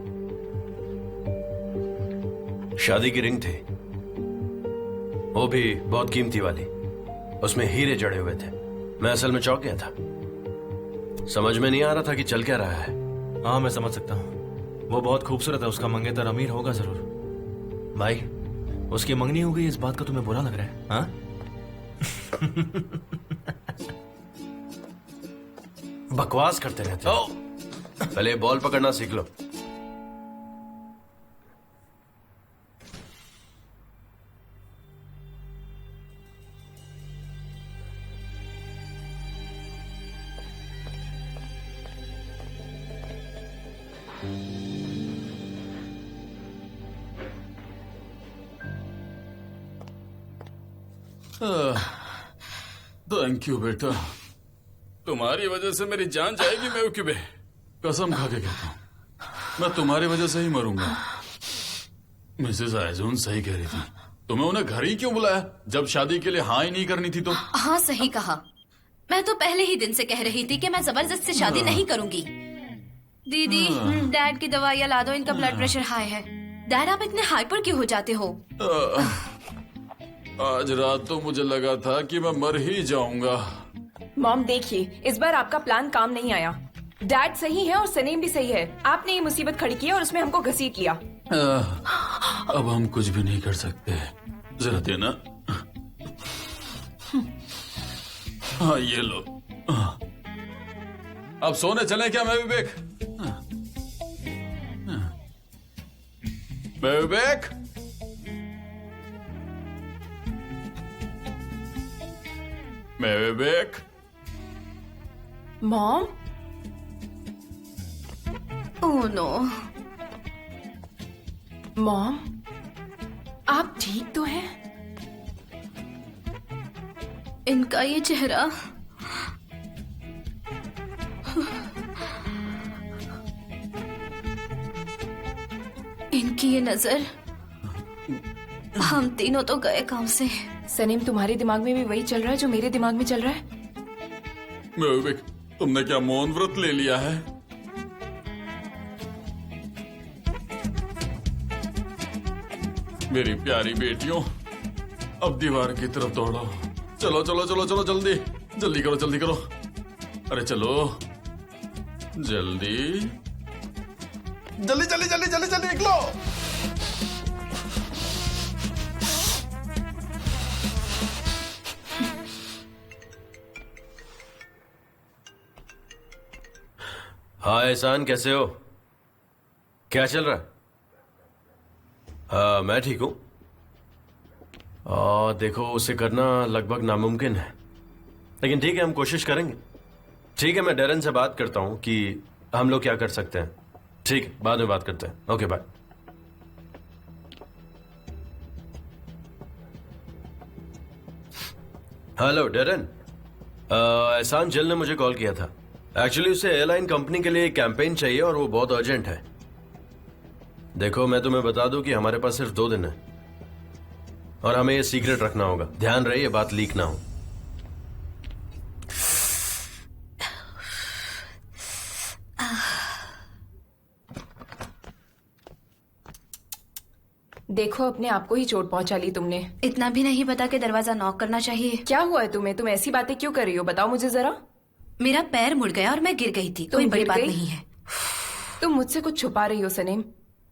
शादी की रिंग थी, वो भी बहुत कीमती वाली। उसमें हीरे जड़े हुए थे। मैं असल में चौंक गया था। समझ में नहीं आ रहा था कि चल क्या रहा है। हाँ मैं समझ सकता हूँ। वो बहुत खूबसूरत है, उसका मंगेतर अमीर होगा जरूर। भाई उसकी मंगनी हो गई, इस बात का तुम्हें बुरा लग रहा है? हाँ? बकवास करते रहते हो। पहले बॉल पकड़ना सीख लो। थैंक यू बेटा, तुम्हारी वजह से मेरी जान जाएगी मेवक्यूबे। कसम खा के कहता हूँ, मैं तुम्हारी वजह से ही मरूंगा। मिसेस आइजून सही कह रही थी। तुम्हें उन्हें घर ही क्यों बुलाया जब शादी के लिए हाँ ही नहीं करनी थी? तो हाँ सही कहा। मैं तो पहले ही दिन से कह रही थी कि मैं जबरदस्त से शादी नहीं करूंगी। दीदी, डैड की दवाइयाँ ला दो, इनका ब्लड प्रेशर हाई है। डैड आप इतने हाइपर क्यों हो जाते हो? आज रात तो मुझे लगा था कि मैं मर ही जाऊंगा। मॉम देखिए, इस बार आपका प्लान काम नहीं आया। डैड सही है और सनीम भी सही है। आपने ये मुसीबत खड़ी की और उसमें हमको घसीट लिया। अब हम कुछ भी नहीं कर सकते। जरा देना। हाँ ये लो। अब सोने चले क्या मैं विवेक? मैं विवेक? मैं Vivek? Mom? Oh no. Mom? आप ठीक तो हैं? इनका ये चेहरा, इनकी ये नजर, हम तीनों तो गए काम से। सनीम, तुम्हारे दिमाग में भी वही चल रहा है जो मेरे दिमाग में चल रहा है? विवेक, तुमने क्या मौन व्रत ले लिया है? मेरी प्यारी बेटियों, अब दीवार की तरफ दौड़ो। चलो चलो चलो चलो, जल्दी जल्दी करो, जल्दी करो। अरे चलो, जल्दी जल्दी जल्दी जल्दी जल्दी जल्दी निकलो। हाँ एहसान, कैसे हो? क्या चल रहा है? हाँ मैं ठीक हूं। देखो, उसे करना लगभग नामुमकिन है, लेकिन ठीक है, हम कोशिश करेंगे। ठीक है, मैं डेरन से बात करता हूं कि हम लोग क्या कर सकते हैं। ठीक है, बाद में बात करते हैं। Okay bye. हेलो डेरन, एहसान जिल ने मुझे कॉल किया था। एक्चुअली उसे एयरलाइन कंपनी के लिए एक कैंपेन चाहिए और वो बहुत अर्जेंट है। देखो, मैं तुम्हें बता दूं कि हमारे पास सिर्फ 2 दिन है और हमें ये सीक्रेट रखना होगा। ध्यान रहे ये बात लीक ना हो। देखो, अपने आप को ही चोट पहुंचा ली तुमने। इतना भी नहीं पता कि दरवाजा नॉक करना चाहिए। क्या हुआ है तुम्हें? तुम ऐसी बातें क्यों कर रही हो? बताओ मुझे जरा। मेरा पैर मुड़ गया और मैं गिर गई थी। कोई बड़ी बात नहीं है। तुम मुझसे कुछ छुपा रही हो सनीम।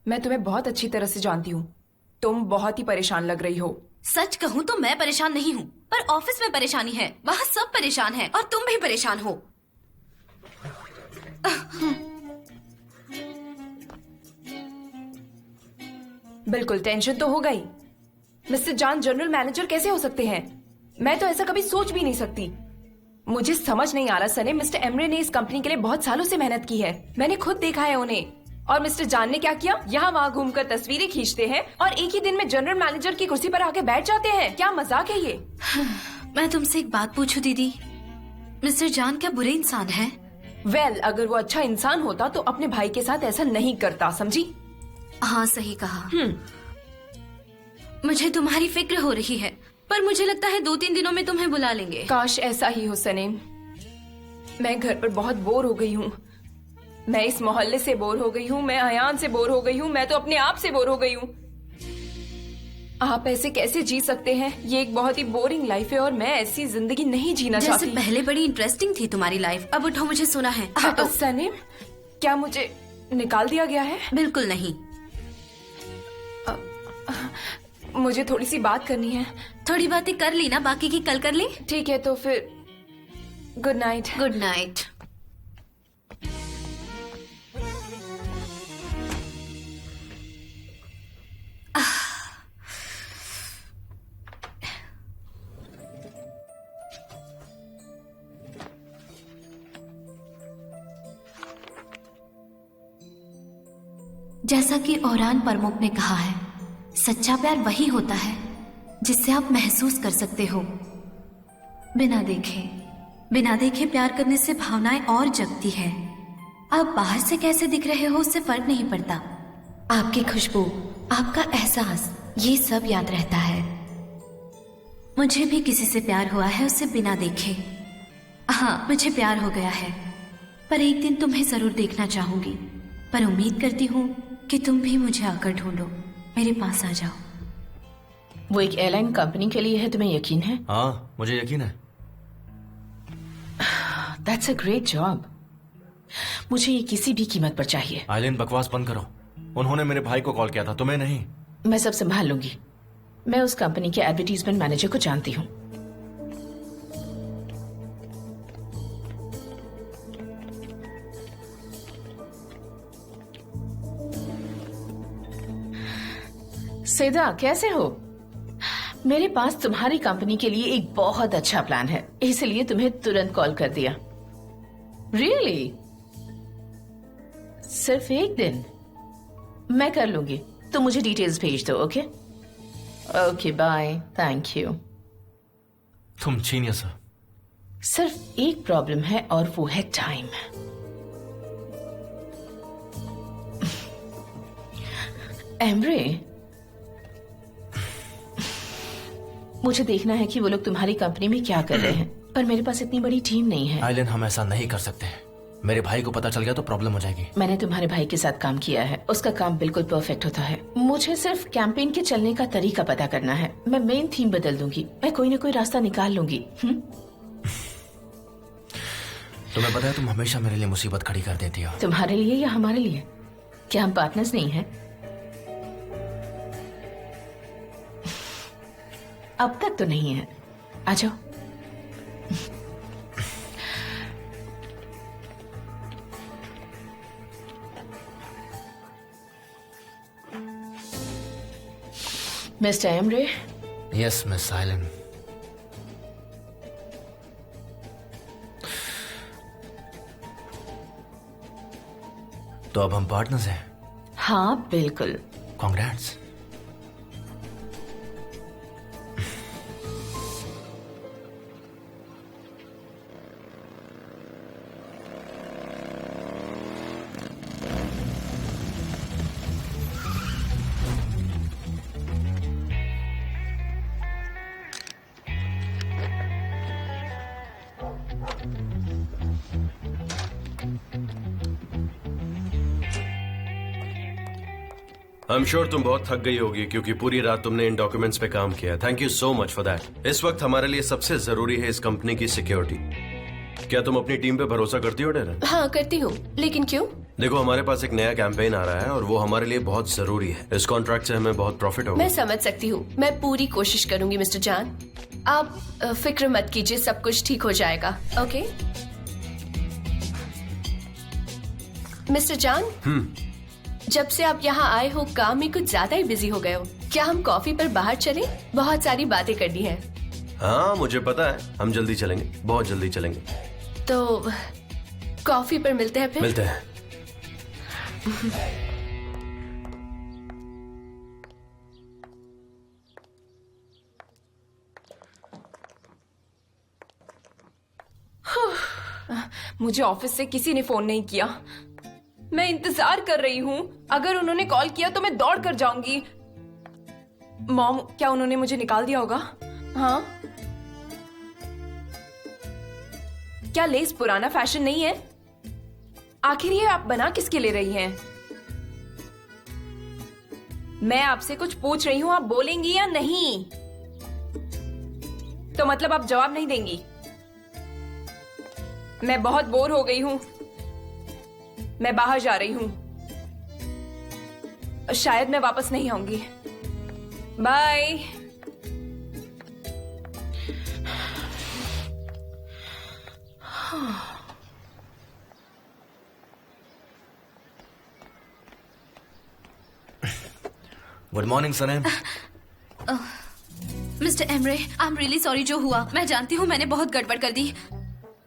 मैं तुम्हें बहुत अच्छी तरह से जानती हूँ। तुम बहुत ही परेशान लग रही हो। सच कहूँ तो मैं परेशान नहीं हूँ, पर ऑफिस में परेशानी है। वहाँ सब परेशान है और तुम भी परेशान हो। बिल्कुल, टेंशन तो हो गई। मिस्टर जान जनरल मैनेजर कैसे हो सकते हैं? मैं तो ऐसा कभी सोच भी नहीं सकती। मुझे समझ नहीं आ रहा सने, मिस्टर एमरे ने इस कंपनी के लिए बहुत सालों से मेहनत की है। मैंने खुद देखा है उन्हें। और मिस्टर जान ने क्या किया? यहाँ वहाँ घूमकर तस्वीरें खींचते हैं और एक ही दिन में जनरल मैनेजर की कुर्सी पर आके बैठ जाते हैं। क्या मजाक है ये? मैं तुमसे एक बात पूछूं दीदी, मिस्टर जान क्या बुरे इंसान है? वेल, अगर वो अच्छा इंसान होता तो अपने भाई के साथ ऐसा नहीं करता, समझी? हाँ, सही कहा। मुझे तुम्हारी फिक्र हो रही है, पर मुझे लगता है 2-3 दिनों में तुम्हें बुला लेंगे। काश ऐसा ही हो सनीम। मैं घर पर बहुत बोर हो गई हूँ। मैं इस मोहल्ले से बोर हो गई हूँ, मैं अयान से बोर हो गई हूँ, मैं तो अपने आप से बोर हो गई हूँ। आप ऐसे कैसे जी सकते हैं? ये एक बहुत ही बोरिंग लाइफ है और मैं ऐसी जिंदगी नहीं जीना चाहती। जैसे पहले बड़ी इंटरेस्टिंग थी तुम्हारी लाइफ। अब उठो, मुझे सुना है। हटो। सनीम, क्या मुझे निकाल दिया गया है? बिल्कुल नहीं। मुझे थोड़ी सी बात करनी है। थोड़ी बातें कर ली ना, बाकी की कल कर ली। ठीक है, तो फिर गुड नाइट। Good night. जैसा कि औरान प्रमुख ने कहा है, सच्चा प्यार वही होता है जिससे आप महसूस कर सकते हो बिना देखे प्यार करने से भावनाएं और जगती है। आप बाहर से कैसे दिख रहे हो उससे फर्क नहीं पड़ता। आपकी खुशबू, आपका एहसास, ये सब याद रहता है। मुझे भी किसी से प्यार हुआ है, उससे बिना देखे। हाँ, मुझे प्यार हो गया है, पर एक दिन तुम्हें जरूर देखना चाहूंगी। पर उम्मीद करती हूँ कि तुम भी मुझे आकर ढूंढो, मेरे पास आ जाओ। वो एक एयरलाइन कंपनी के लिए है, तुम्हें यकीन है? हाँ, मुझे यकीन है। That's a great job. मुझे ये किसी भी कीमत पर चाहिए। आइलिन, बकवास बंद करो। उन्होंने मेरे भाई को कॉल किया था, तुम्हें नहीं। मैं सब संभाल लूंगी। मैं उस कंपनी के एडवर्टीजमेंट मैनेजर को जानती हूँ। सेदा, कैसे हो? मेरे पास तुम्हारी कंपनी के लिए एक बहुत अच्छा प्लान है, इसलिए तुम्हें तुरंत कॉल कर दिया। रियली? सिर्फ एक दिन? मैं कर लूंगी, तुम मुझे डिटेल्स भेज दो। Okay? Okay bye, thank you. तुम जीनियस हो। सिर्फ एक प्रॉब्लम है और वो है टाइम। एमरे, मुझे देखना है कि वो लोग तुम्हारी कंपनी में क्या कर रहे हैं, पर मेरे पास इतनी बड़ी टीम नहीं है। आइलन, हम ऐसा नहीं कर सकते। मेरे भाई को पता चल गया तो प्रॉब्लम हो जाएगी। मैंने तुम्हारे भाई के साथ काम किया है, उसका काम बिल्कुल परफेक्ट होता है। मुझे सिर्फ कैंपेन के चलने का तरीका पता करना है। मैं मेन थीम बदल दूंगी, मैं कोई न कोई रास्ता निकाल लूंगी। तुम्हें पता है तुम हमेशा मेरे लिए मुसीबत खड़ी कर देती हो। तुम्हारे लिए या हमारे लिए? क्या हम पार्टनर्स नहीं हैं? अब तक तो नहीं है। आ जाओ। Mister Emre. Yes miss Aylin. तो अब हम पार्टनर्स हैं। हाँ बिल्कुल। कांग्रेट्स। आई एम श्योर तुम बहुत थक गई होगी क्योंकि पूरी रात तुमने इन डॉक्यूमेंट्स पे काम किया। Thank you so much for that. इस वक्त हमारे लिए सबसे जरूरी है इस कंपनी की सिक्योरिटी। क्या तुम अपनी टीम पे भरोसा करती हो डेरन? हाँ करती हूँ, लेकिन क्यों? देखो, हमारे पास एक नया कैंपेन आ रहा है और वो हमारे लिए बहुत जरूरी है। इस कॉन्ट्रैक्ट से हमें बहुत प्रॉफिट होगा। मैं समझ सकती हूँ, मैं पूरी कोशिश करूंगी मिस्टर जान। आप फिक्र मत कीजिए, सब कुछ ठीक हो जाएगा। ओके मिस्टर जान, जब से आप यहाँ आए हो काम में कुछ ज्यादा ही बिजी हो गए हो। क्या हम कॉफी पर बाहर चलें? बहुत सारी बातें करनी है। हाँ मुझे पता है, हम जल्दी चलेंगे, बहुत जल्दी चलेंगे। तो कॉफी पर मिलते हैं फिर। मिलते हैं। मुझे ऑफिस से किसी ने फोन नहीं किया। मैं इंतजार कर रही हूँ। अगर उन्होंने कॉल किया तो मैं दौड़ कर जाऊंगी। मॉम, क्या उन्होंने मुझे निकाल दिया होगा? हाँ, क्या लेस पुराना फैशन नहीं है? आखिर ये आप बना किसके ले रही हैं? मैं आपसे कुछ पूछ रही हूँ, आप बोलेंगी या नहीं? तो मतलब आप जवाब नहीं देंगी? मैं बहुत बोर हो गई हूँ, मैं बाहर जा रही हूँ। शायद मैं वापस नहीं आऊंगी। Bye. Good morning Sanem. Mister Emre, I am really sorry जो हुआ। मैं जानती हूँ मैंने बहुत गड़बड़ कर दी।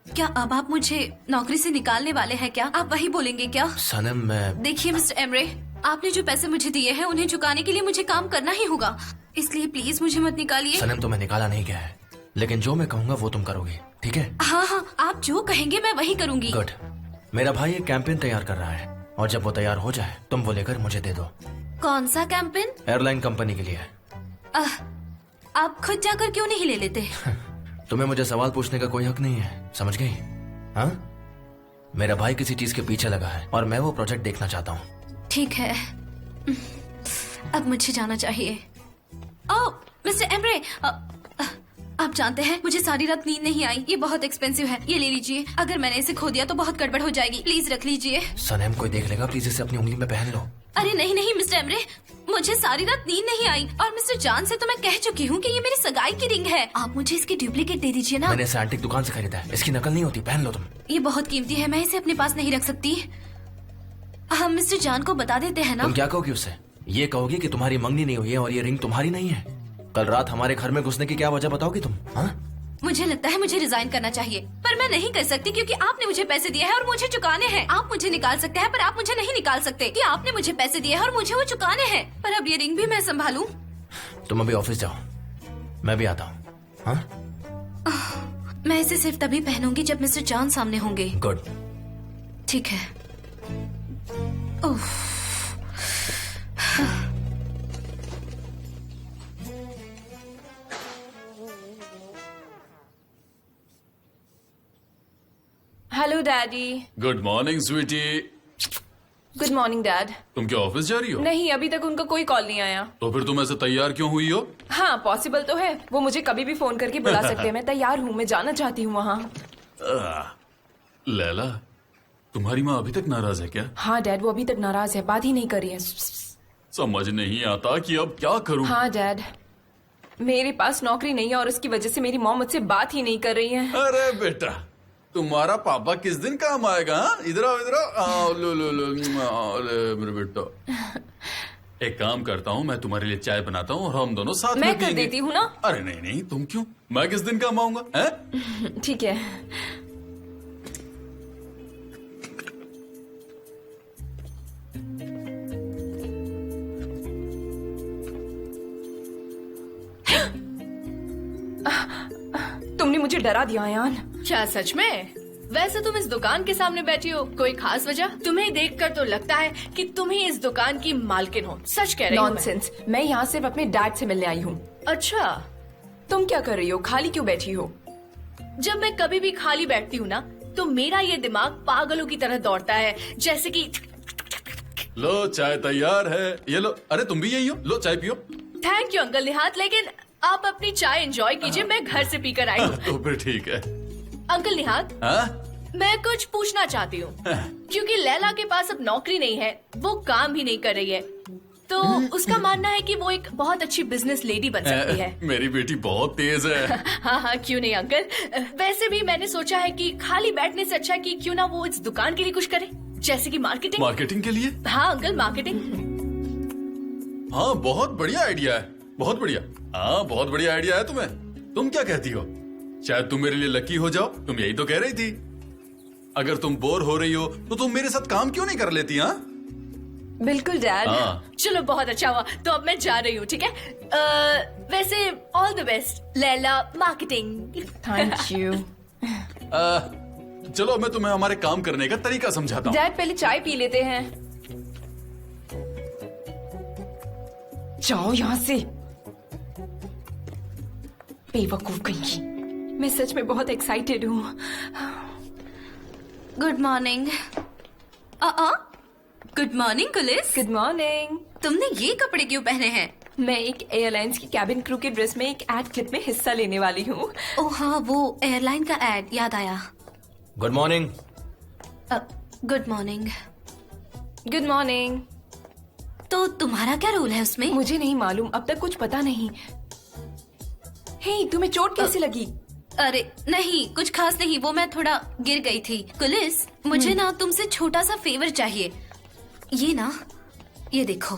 क्या अब आप मुझे नौकरी से निकालने वाले हैं क्या? आप वही बोलेंगे क्या? सनम, मैं देखिए मिस्टर एमरे, आपने जो पैसे मुझे दिए हैं उन्हें चुकाने के लिए मुझे काम करना ही होगा, इसलिए प्लीज मुझे मत निकालिए। सनम, तुम्हें निकाला नहीं गया है, लेकिन जो मैं कहूँगा वो तुम करोगे, ठीक है? हाँ हाँ, आप जो कहेंगे मैं वही करूँगी। गुड। मेरा भाई एक कैंपेन तैयार कर रहा है और जब वो तैयार हो जाए तुम वो लेकर मुझे दे दो। कौन सा कैंपेन? एयरलाइन कंपनी के लिए। आप खुद जाकर क्यों नहीं ले लेते? तुम्हें मुझे सवाल पूछने का कोई हक नहीं है, समझ गई? हाँ, मेरा भाई किसी चीज के पीछे लगा है और मैं वो प्रोजेक्ट देखना चाहता हूँ। ठीक है, अब मुझे जाना चाहिए। ओह मिस्टर एमरे, आप जानते हैं मुझे सारी रात नींद नहीं आई। ये बहुत एक्सपेंसिव है, ये ले लीजिए। अगर मैंने इसे खो दिया तो बहुत गड़बड़ हो जाएगी, प्लीज रख लीजिए। सनम, कोई देख लेगा, प्लीज इसे अपनी उंगली में पहन लो। अरे नहीं नहीं मिस्टर एमरे, मुझे सारी रात नींद नहीं आई और मिस्टर जान से तो मैं कह चुकी हूँ कि ये मेरी सगाई की रिंग है। आप मुझे इसकी डुप्लीकेट दे दीजिए ना। मैंने इसे एंटीक दुकान से खरीदा है, इसकी नकल नहीं होती, पहन लो तुम। ये बहुत कीमती है, मैं इसे अपने पास नहीं रख सकती। हम मिस्टर जान को बता देते हैं ना। तुम क्या कहोगी उससे? ये कहोगी कि तुम्हारी मंगनी नहीं हुई है और ये रिंग तुम्हारी नहीं है। कल रात हमारे घर में घुसने की क्या वजह बताओगी तुम? हाँ, मुझे लगता है मुझे रिजाइन करना चाहिए, पर मैं नहीं कर सकती क्योंकि आपने मुझे पैसे दिए हैं और मुझे चुकाने हैं। आप मुझे निकाल सकते हैं पर आप मुझे नहीं निकाल सकते कि आपने मुझे पैसे दिए हैं और मुझे वो चुकाने हैं। पर अब ये रिंग भी मैं संभालूं? तुम अभी ऑफिस जाओ, मैं भी आता हूँ। हाँ, मैं इसे सिर्फ तभी पहनूंगी जब मिस्टर जॉन सामने होंगे। गुड। ठीक है। उफ। Hello daddy. Good morning sweety. Good morning dad. तुम क्या ऑफिस जा रही हो? नहीं, अभी तक उनका कोई कॉल नहीं आया। तो फिर तुम ऐसे तैयार क्यों हुई हो? हाँ, पॉसिबल तो है, वो मुझे कभी भी फोन करके बुला सकते हैं। मैं तैयार हूँ, मैं जाना चाहती हूँ वहाँ। लैला, तुम्हारी माँ अभी तक नाराज है क्या? हाँ डैड, वो अभी तक नाराज है, बात ही नहीं कर रही है। समझ नहीं आता कि अब क्या करूं। हाँ डैड, मेरे पास नौकरी नहीं है और उसकी वजह से मेरी मॉम मुझसे बात ही नहीं कर रही है। अरे बेटा, तुम्हारा पापा किस दिन काम आएगा? इधर आओ, इधर आओ। लो लो लो, अरे मेरे बेटा। एक काम करता हूँ, मैं तुम्हारे लिए चाय बनाता हूँ और हम दोनों साथ में मैं कर पियेंगे। देती हूँ ना। अरे नहीं नहीं, तुम क्यों? मैं किस दिन काम आऊंगा? हैं? ठीक है। तुमने मुझे डरा दिया अयान। क्या सच में? वैसे तुम इस दुकान के सामने बैठी हो, कोई खास वजह? तुम्हें देखकर तो लगता है कि तुम ही इस दुकान की मालकिन हो। सच कह रही हूँ मैं। नॉनसेंस, मैं यहाँ सिर्फ अपने डैड से मिलने आई हूँ। अच्छा, तुम क्या कर रही हो? खाली क्यों बैठी हो? जब मैं कभी भी खाली बैठती हूँ ना, तो मेरा ये दिमाग पागलों की तरह दौड़ता है, जैसे कि लो चाय तैयार है, ये लो। अरे तुम भी यही हो, लो चाय पियो। थैंक यू अंकल निहात, लेकिन आप अपनी चाय एंजॉय कीजिए, मैं घर से पीकर आई हूँ। तो फिर ठीक है। अंकल निहात, हाँ? मैं कुछ पूछना चाहती हूँ। क्योंकि लैला के पास अब नौकरी नहीं है, वो काम भी नहीं कर रही है, तो उसका मानना है कि वो एक बहुत अच्छी बिजनेस लेडी बन सकती है। मेरी बेटी बहुत तेज है। हाँ हाँ, क्यों नहीं अंकल। वैसे भी मैंने सोचा है कि खाली बैठने से अच्छा है कि क्यों ना वो इस दुकान के लिए कुछ करे, जैसे कि मार्केटिंग। मार्केटिंग के लिए? हाँ अंकल, मार्केटिंग। हाँ, बहुत बढ़िया आइडिया है, बहुत बढ़िया। हाँ, बहुत बढ़िया आइडिया है तुम्हें। तुम क्या कहती हो? शायद तुम मेरे लिए लकी हो जाओ, तुम यही तो कह रही थी। अगर तुम बोर हो रही हो तो तुम मेरे साथ काम क्यों नहीं कर लेती? हाँ बिल्कुल डैड। हाँ। चलो बहुत अच्छा हुआ, तो अब मैं जा रही हूँ, ठीक है? वैसे all the best Laila, marketing. Thank you. चलो मैं तुम्हें हमारे काम करने का तरीका समझाता हूँ। डैड, पहले चाय पी लेते हैं। जाओ यहाँ से, बेवकूफ कहीं की। मैं सच में बहुत एक्साइटेड हूँ। Good morning. गुड मॉर्निंग कुलिस। Good morning. तुमने ये कपड़े क्यों पहने हैं? मैं एक एयरलाइंस की कैबिन क्रू के ड्रेस में एक एड क्लिप में हिस्सा लेने वाली हूँ। ओह हाँ, वो एयरलाइन का एड याद आया। Good morning. Good morning. Good morning. तो तुम्हारा क्या रोल है उसमें? मुझे नहीं मालूम, अब तक कुछ पता नहीं। हे, तुम्हें चोट कैसे लगी? अरे नहीं, कुछ खास नहीं, वो मैं थोड़ा गिर गई थी। कुलिस, मुझे ना तुमसे छोटा सा फेवर चाहिए। ये देखो,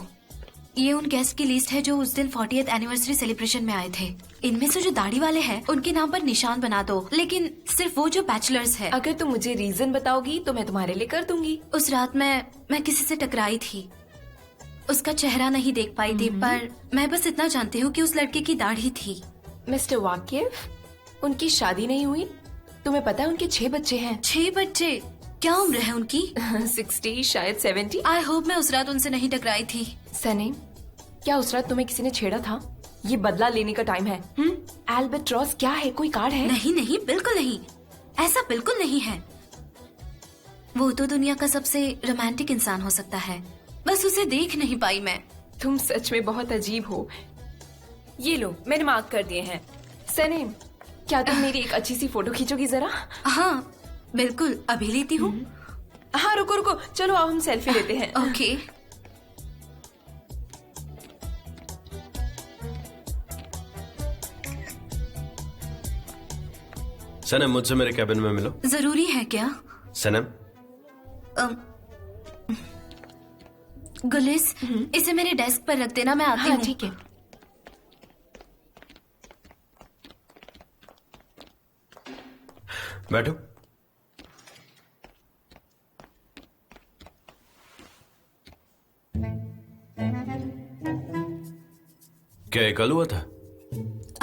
ये उन गेस्ट की लिस्ट है जो उस दिन 40th एनिवर्सरी सेलिब्रेशन में आए थे। इनमें से जो दाढ़ी वाले हैं उनके नाम पर निशान बना दो, लेकिन सिर्फ वो जो बैचलर्स है। अगर तुम मुझे रीजन बताओगी तो मैं तुम्हारे लिए कर दूंगी। उस रात मैं किसी से टकराई थी, उसका चेहरा नहीं देख पाई थी, पर मैं बस इतना जानती हूँ कि उस लड़के की दाढ़ी थी। मिस्टर वाकिफ, उनकी शादी नहीं हुई? तुम्हें पता है उनके 6 बच्चे हैं। 6 बच्चे? क्या उम्र है उनकी? 60, शायद 70। आई होप मैं उस रात उनसे नहीं टकराई थी। सनी, क्या उस रात तुम्हें किसी ने छेड़ा था? ये बदला लेने का टाइम है। एल्बेट्रॉस क्या है? कोई कार्ड है? नहीं नहीं, बिल्कुल नहीं, ऐसा बिल्कुल नहीं है। वो तो दुनिया का सबसे रोमांटिक इंसान हो सकता है, बस उसे देख नहीं पाई मैं। तुम सच में बहुत अजीब हो। ये लो, मैंने मार्क कर दिए हैं। सनी, क्या तुम मेरी एक अच्छी सी फोटो खींचोगी जरा? हाँ बिल्कुल, अभी लेती हूँ। हाँ रुको रुको, चलो अब हम सेल्फी लेते हैं। ओके। सनम, मुझसे मेरे कैबिन में मिलो। जरूरी है क्या? सनम, गुलिस, इसे मेरे डेस्क पर रख देना, मैं आती हूँ। ठीक है। बैठो। क्या ये कल हुआ था?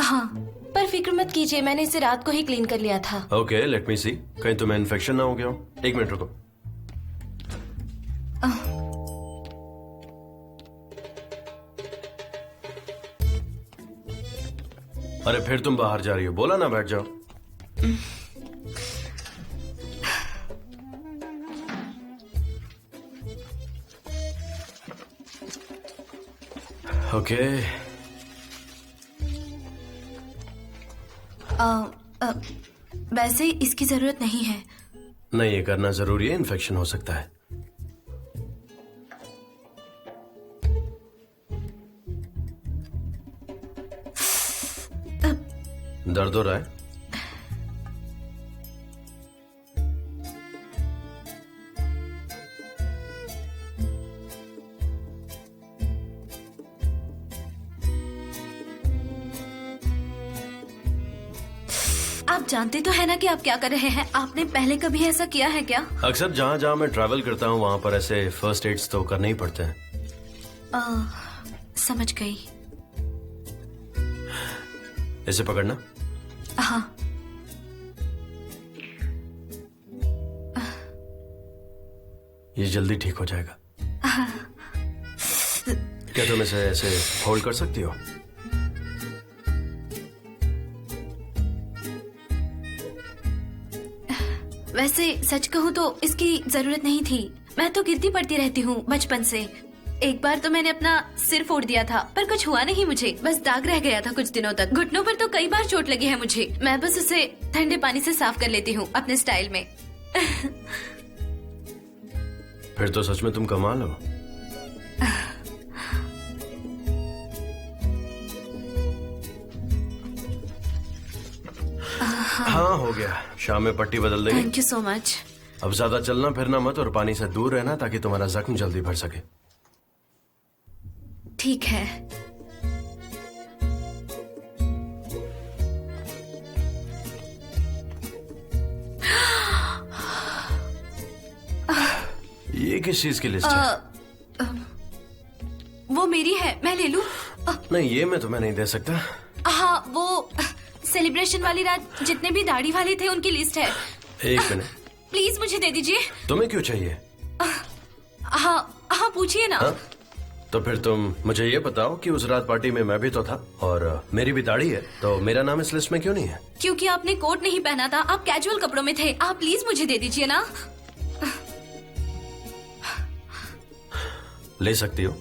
हाँ, पर फिक्र मत कीजिए, मैंने इसे रात को ही क्लीन कर लिया था। ओके, लेट मी सी। कहीं तुम्हें इन्फेक्शन ना हो गया हो? एक मिनट रुको। अरे फिर तुम बाहर जा रही हो, बोला ना बैठ जाओ। ओके। वैसे इसकी जरूरत नहीं है। नहीं, ये करना जरूरी है, इन्फेक्शन हो सकता है। दर्द हो रहा है? आप जानते तो है ना कि आप क्या कर रहे हैं। आपने पहले कभी ऐसा किया है क्या? अक्सर जहां जहां मैं ट्रैवल करता हूं वहां पर ऐसे फर्स्ट एड्स तो करने ही पड़ते हैं। समझ गई। इसे पकड़ना। हाँ। ये जल्दी ठीक हो जाएगा। क्या तुम इसे ऐसे होल्ड कर सकती हो? वैसे सच कहूँ तो इसकी जरूरत नहीं थी। मैं तो गिरती पड़ती रहती हूँ बचपन से। एक बार तो मैंने अपना सिर फोड़ दिया था, पर कुछ हुआ नहीं मुझे, बस दाग रह गया था कुछ दिनों तक। घुटनों पर तो कई बार चोट लगी है मुझे। मैं बस उसे ठंडे पानी से साफ कर लेती हूँ अपने स्टाइल में। फिर तो सच में तुम कमाल हो। हाँ, हो गया। शाम में पट्टी बदल देंगे। Thank you so much. अब ज्यादा चलना फिरना मत और पानी से दूर रहना ताकि तुम्हारा जख्म जल्दी भर सके। ठीक है। ये किस चीज की लिस्ट है? वो मेरी है, मैं ले लूं? नहीं, ये मैं तुम्हें नहीं दे सकता। हाँ, वो सेलिब्रेशन वाली रात जितने भी दाढ़ी वाले थे उनकी लिस्ट है। एक मिनट, प्लीज मुझे दे दीजिए। तुम्हें क्यों चाहिए? हाँ हाँ, पूछिए ना। हाँ? तो फिर तुम मुझे ये बताओ कि उस रात पार्टी में मैं भी तो था और मेरी भी दाढ़ी है, तो मेरा नाम इस लिस्ट में क्यों नहीं है? क्योंकि आपने कोट नहीं पहना था, आप कैजुअल कपड़ों में थे। आप प्लीज मुझे दे दीजिए ना। ले सकती हो।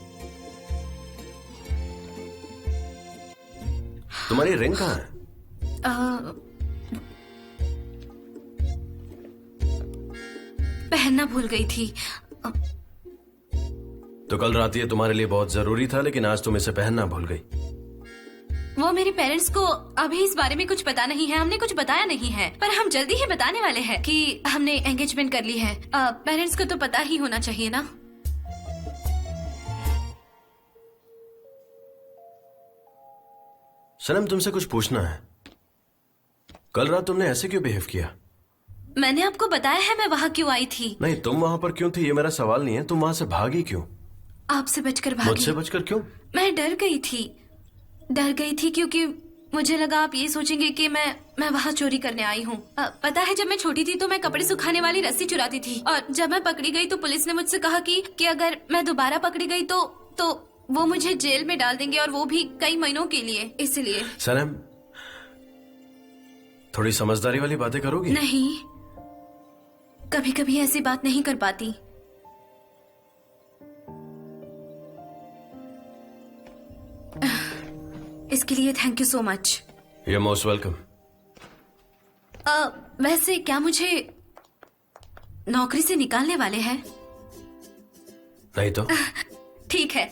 तुम्हारी रिंग कहाँ है? पहनना भूल गई थी। तो कल रात ये तुम्हारे लिए बहुत जरूरी था, लेकिन आज तुम इसे पहनना भूल गई। वो मेरे पेरेंट्स को अभी इस बारे में कुछ पता नहीं है, हमने कुछ बताया नहीं है, पर हम जल्दी ही बताने वाले हैं कि हमने एंगेजमेंट कर ली है। पेरेंट्स को तो पता ही होना चाहिए ना। सनम, तुमसे कुछ पूछना है। कल रात तुमने ऐसे क्यों बिहेव किया? मैंने आपको बताया है मैं वहाँ क्यों आई थी। नहीं, तुम वहाँ पर क्यों थी ये मेरा सवाल नहीं है। तुम वहाँ से भागी क्यों? आपसे बचकर भागी। मुझसे बचकर क्यों? मैं डर गई थी क्योंकि मुझे लगा आप ये सोचेंगे कि मैं वहाँ चोरी करने आई हूँ। पता है, जब मैं छोटी थी तो मैं कपड़े सुखाने वाली रस्सी चुराती थी, और जब मैं पकड़ी गई तो पुलिस ने मुझसे कहा कि अगर मैं दोबारा पकड़ी गई तो वो मुझे जेल में डाल देंगे, और वो भी कई महीनों के लिए। इसलिए सनम, थोड़ी समझदारी वाली बातें करोगी? नहीं, कभी कभी ऐसी बात नहीं कर पाती। इसके लिए thank you so much. You're most welcome। वैसे क्या मुझे नौकरी से निकालने वाले हैं? नहीं तो? ठीक है,